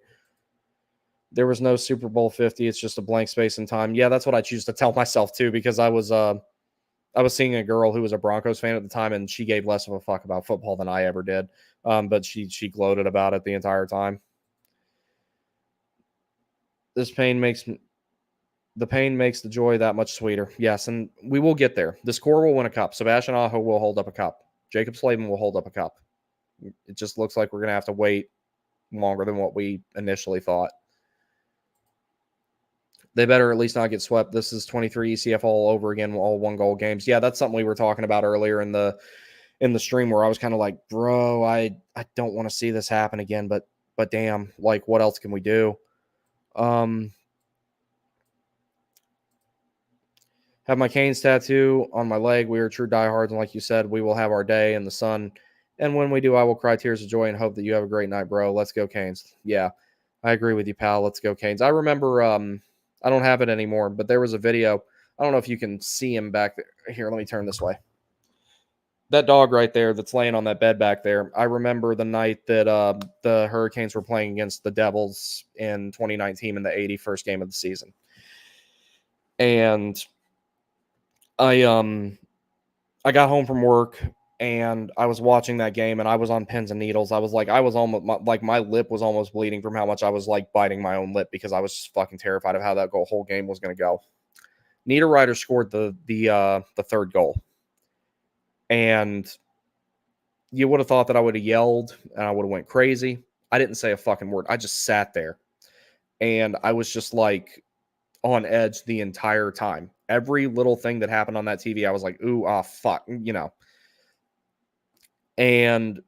There was no Super Bowl 50. It's just a blank space in time. Yeah, that's what I choose to tell myself too, because I was seeing a girl who was a Broncos fan at the time, and she gave less of a fuck about football than I ever did. But she gloated about it the entire time. This pain makes the pain makes the joy that much sweeter. Yes, and we will get there. This core will win a cup. Sebastian Aho will hold up a cup. Jacob Slavin will hold up a cup. It just looks like we're going to have to wait longer than what we initially thought. They better at least not get swept. This is 23 ECF all over again, all 1-goal games. Yeah, that's something we were talking about earlier in the stream, where I was kind of like, bro, I don't want to see this happen again, but damn, like, what else can we do? Have my Canes tattoo on my leg. We are true diehards, and like you said, we will have our day in the sun. And when we do, I will cry tears of joy and hope that you have a great night, bro. Let's go, Canes. Yeah, I agree with you, pal. Let's go, Canes. I remember, I don't have it anymore, but there was a video. I don't know if you can see him back there. Here, let me turn this way. That dog right there that's laying on that bed back there. I remember the night that the Hurricanes were playing against the Devils in 2019 in the 81st game of the season. And I got home from work and I was watching that game and I was on pins and needles. I was almost my lip was almost bleeding from how much I was like biting my own lip, because I was just fucking terrified of how that whole game was going to go. Niederreiter scored the third goal. And you would have thought that I would have yelled and I would have went crazy. I didn't say a fucking word. I just sat there and I was just like on edge the entire time. Every little thing that happened on that TV, I was like, ooh, fuck, you know. And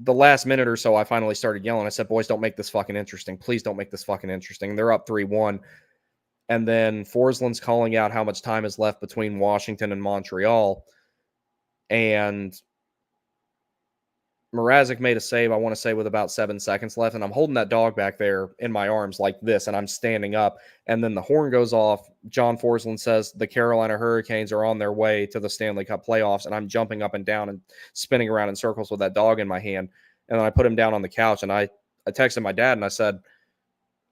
the last minute or so, I finally started yelling. I said, boys, don't make this fucking interesting. Please don't make this fucking interesting. They're up 3-1. And then Forsland's calling out how much time is left between Washington and Montreal. And Mrazek made a save, I want to say, with about 7 seconds left, and I'm holding that dog back there in my arms like this, and I'm standing up, and then the horn goes off. John Forsland says the Carolina Hurricanes are on their way to the Stanley Cup playoffs, and I'm jumping up and down and spinning around in circles with that dog in my hand, and then I put him down on the couch, and I texted my dad, and I said,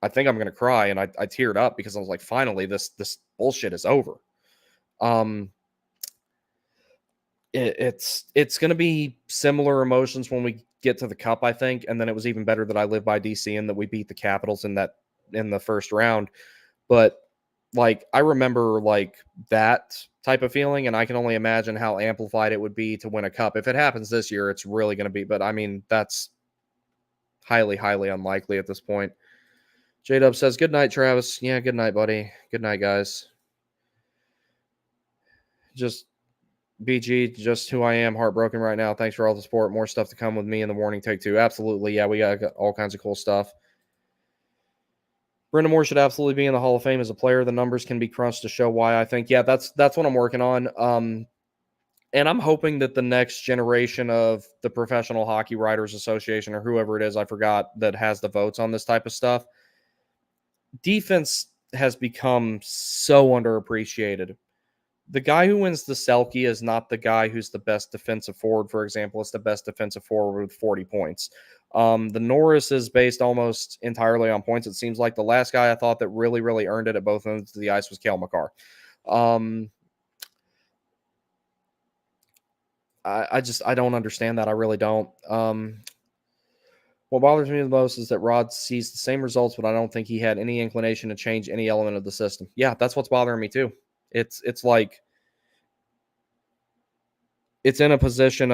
I think I'm going to cry, and I teared up because I was like, finally, this bullshit is over. It's going to be similar emotions when we get to the cup, I think. And then it was even better that I live by DC and that we beat the Capitals in the first round. But like, I remember like that type of feeling, and I can only imagine how amplified it would be to win a cup. If it happens this year, it's really going to be, but I mean, that's highly, highly unlikely at this point. J-Dub says, good night, Travis. Yeah, good night, buddy. Good night, guys. Just BG, just who I am, heartbroken right now. Thanks for all the support. More stuff to come with me in the morning take two. Absolutely. Yeah, we got all kinds of cool stuff. Brendan Moore should absolutely be in the Hall of Fame as a player. The numbers can be crunched to show why. I think, yeah, that's what I'm working on. And I'm hoping that the next generation of the Professional Hockey Writers Association, or whoever it is, I forgot, that has the votes on this type of stuff. Defense has become so underappreciated. The guy who wins the Selke is not the guy who's the best defensive forward, for example. It's the best defensive forward with 40 points. The Norris is based almost entirely on points. It seems like the last guy I thought that really, really earned it at both ends of the ice was Cale Makar. I don't understand that. I really don't. What bothers me the most is that Rod sees the same results, but I don't think he had any inclination to change any element of the system. Yeah, that's what's bothering me too. It's like it's in a position.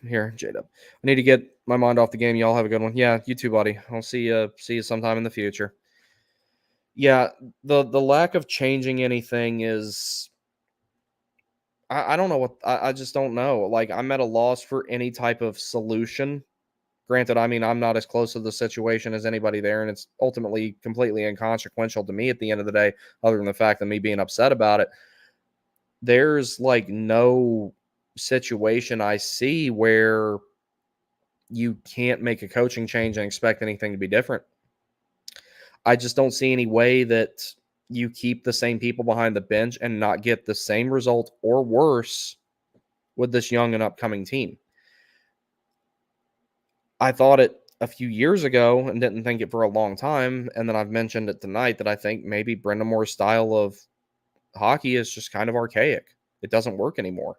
Here, J-Dub. I need to get my mind off the game. Y'all have a good one. Yeah, you too, buddy. I'll see you sometime in the future. Yeah, the lack of changing anything is. I don't know what I just don't know. Like, I'm at a loss for any type of solution. Granted, I mean, I'm not as close to the situation as anybody there, and it's ultimately completely inconsequential to me at the end of the day, other than the fact that me being upset about it. There's like no situation I see where you can't make a coaching change and expect anything to be different. I just don't see any way that you keep the same people behind the bench and not get the same result or worse with this young and upcoming team. I thought it a few years ago and didn't think it for a long time. And then I've mentioned it tonight that I think maybe Brendamore's style of hockey is just kind of archaic. It doesn't work anymore.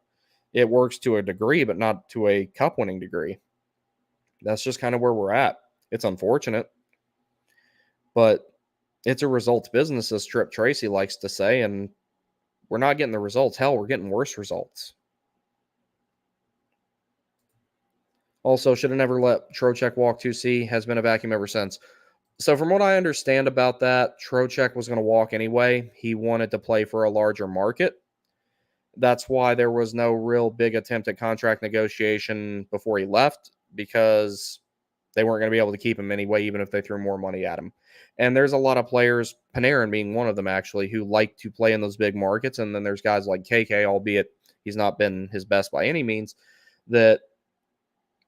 It works to a degree, but not to a cup winning degree. That's just kind of where we're at. It's unfortunate, but it's a results business, as Trip Tracy likes to say, and we're not getting the results. Hell, we're getting worse results. Also, should have never let Trocheck walk 2C, has been a vacuum ever since. So from what I understand about that, Trocheck was going to walk anyway. He wanted to play for a larger market. That's why there was no real big attempt at contract negotiation before he left, because they weren't going to be able to keep him anyway, even if they threw more money at him. And there's a lot of players, Panarin being one of them actually, who like to play in those big markets. And then there's guys like KK, albeit he's not been his best by any means, that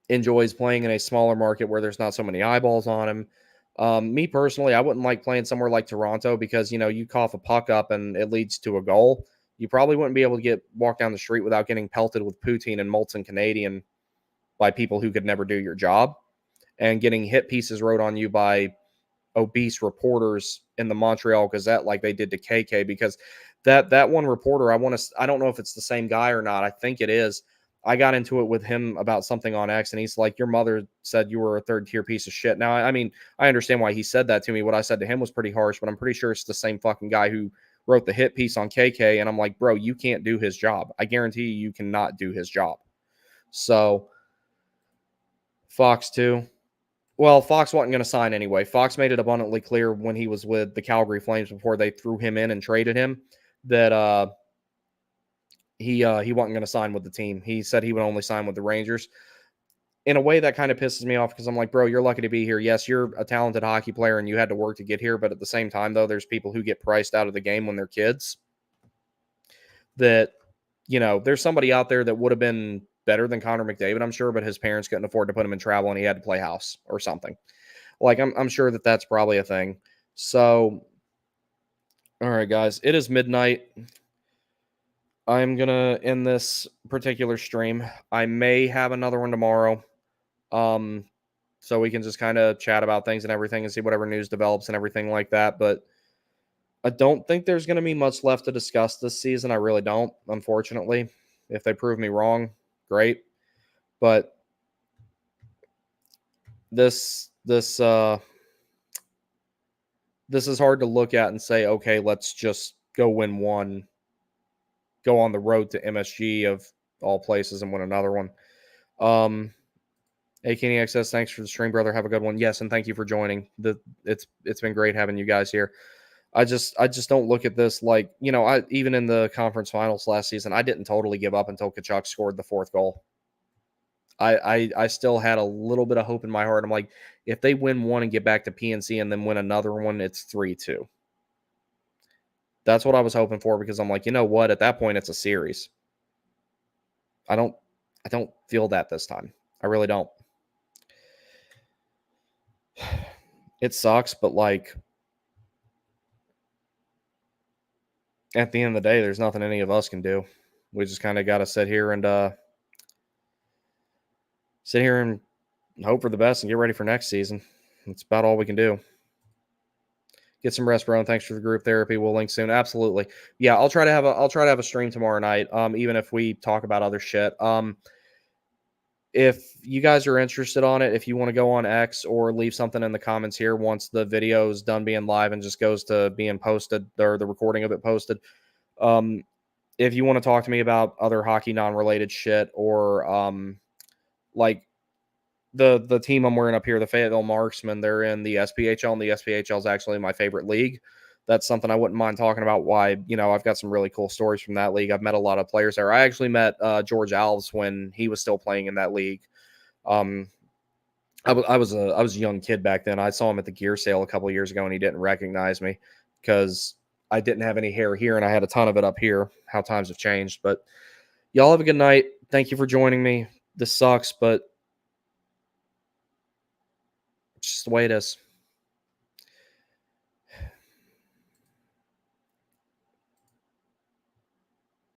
enjoys playing in a smaller market where there's not so many eyeballs on him. Me personally, I wouldn't like playing somewhere like Toronto because, you cough a puck up and it leads to a goal. You probably wouldn't be able to walk down the street without getting pelted with poutine and Molson Canadian by people who could never do your job, and getting hit pieces wrote on you by obese reporters in the Montreal Gazette like they did to KK, because that one reporter, I don't know if it's the same guy or not. I think it is. I got into it with him about something on X, and he's like, your mother said you were a third-tier piece of shit. Now, I mean, I understand why he said that to me. What I said to him was pretty harsh, but I'm pretty sure it's the same fucking guy who wrote the hit piece on KK, and I'm like, bro, you can't do his job. I guarantee you cannot do his job. So, Fox too. Well, Fox wasn't going to sign anyway. Fox made it abundantly clear when he was with the Calgary Flames before they threw him in and traded him that he wasn't going to sign with the team. He said he would only sign with the Rangers. In a way, that kind of pisses me off because I'm like, bro, you're lucky to be here. Yes, you're a talented hockey player and you had to work to get here, but at the same time, though, there's people who get priced out of the game when they're kids. That, there's somebody out there that would have been better than Connor McDavid, I'm sure, but his parents couldn't afford to put him in travel and he had to play house or something. Like, I'm sure that's probably a thing. So, all right, guys, it is midnight. I'm going to end this particular stream. I may have another one tomorrow. So we can just kind of chat about things and everything and see whatever news develops and everything like that. But I don't think there's going to be much left to discuss this season. I really don't, unfortunately. If they prove me wrong, great. But this is hard to look at and say, okay, let's just go win one, go on the road to MSG of all places and win another one. AKNXS, thanks for the stream, brother. Have a good one. Yes, and thank you for joining. It's been great having you guys here. I just don't look at this like, I even in the conference finals last season, I didn't totally give up until Tkachuk scored the fourth goal. I still had a little bit of hope in my heart. I'm like, if they win one and get back to PNC and then win another one, it's 3-2. That's what I was hoping for, because I'm like, you know what? At that point, it's a series. I don't feel that this time. I really don't. It sucks, but like, at the end of the day, there's nothing any of us can do. We just kind of got to sit here and hope for the best and get ready for next season. That's about all we can do. Get some rest, bro. And thanks for the group therapy. We'll link soon. Absolutely. Yeah, I'll try to have a stream tomorrow night. Even if we talk about other shit. If you guys are interested on it, if you want to go on X or leave something in the comments here once the video is done being live and just goes to being posted, or the recording of it posted. If you want to talk to me about other hockey non-related shit, or like the team I'm wearing up here, the Fayetteville Marksmen, they're in the SPHL, and the SPHL is actually my favorite league. That's something I wouldn't mind talking about. Why, I've got some really cool stories from that league. I've met a lot of players there. I actually met George Alves when he was still playing in that league. I was a young kid back then. I saw him at the gear sale a couple of years ago, and he didn't recognize me because I didn't have any hair here, and I had a ton of it up here. How times have changed. But y'all have a good night. Thank you for joining me. This sucks, but it's just the way it is.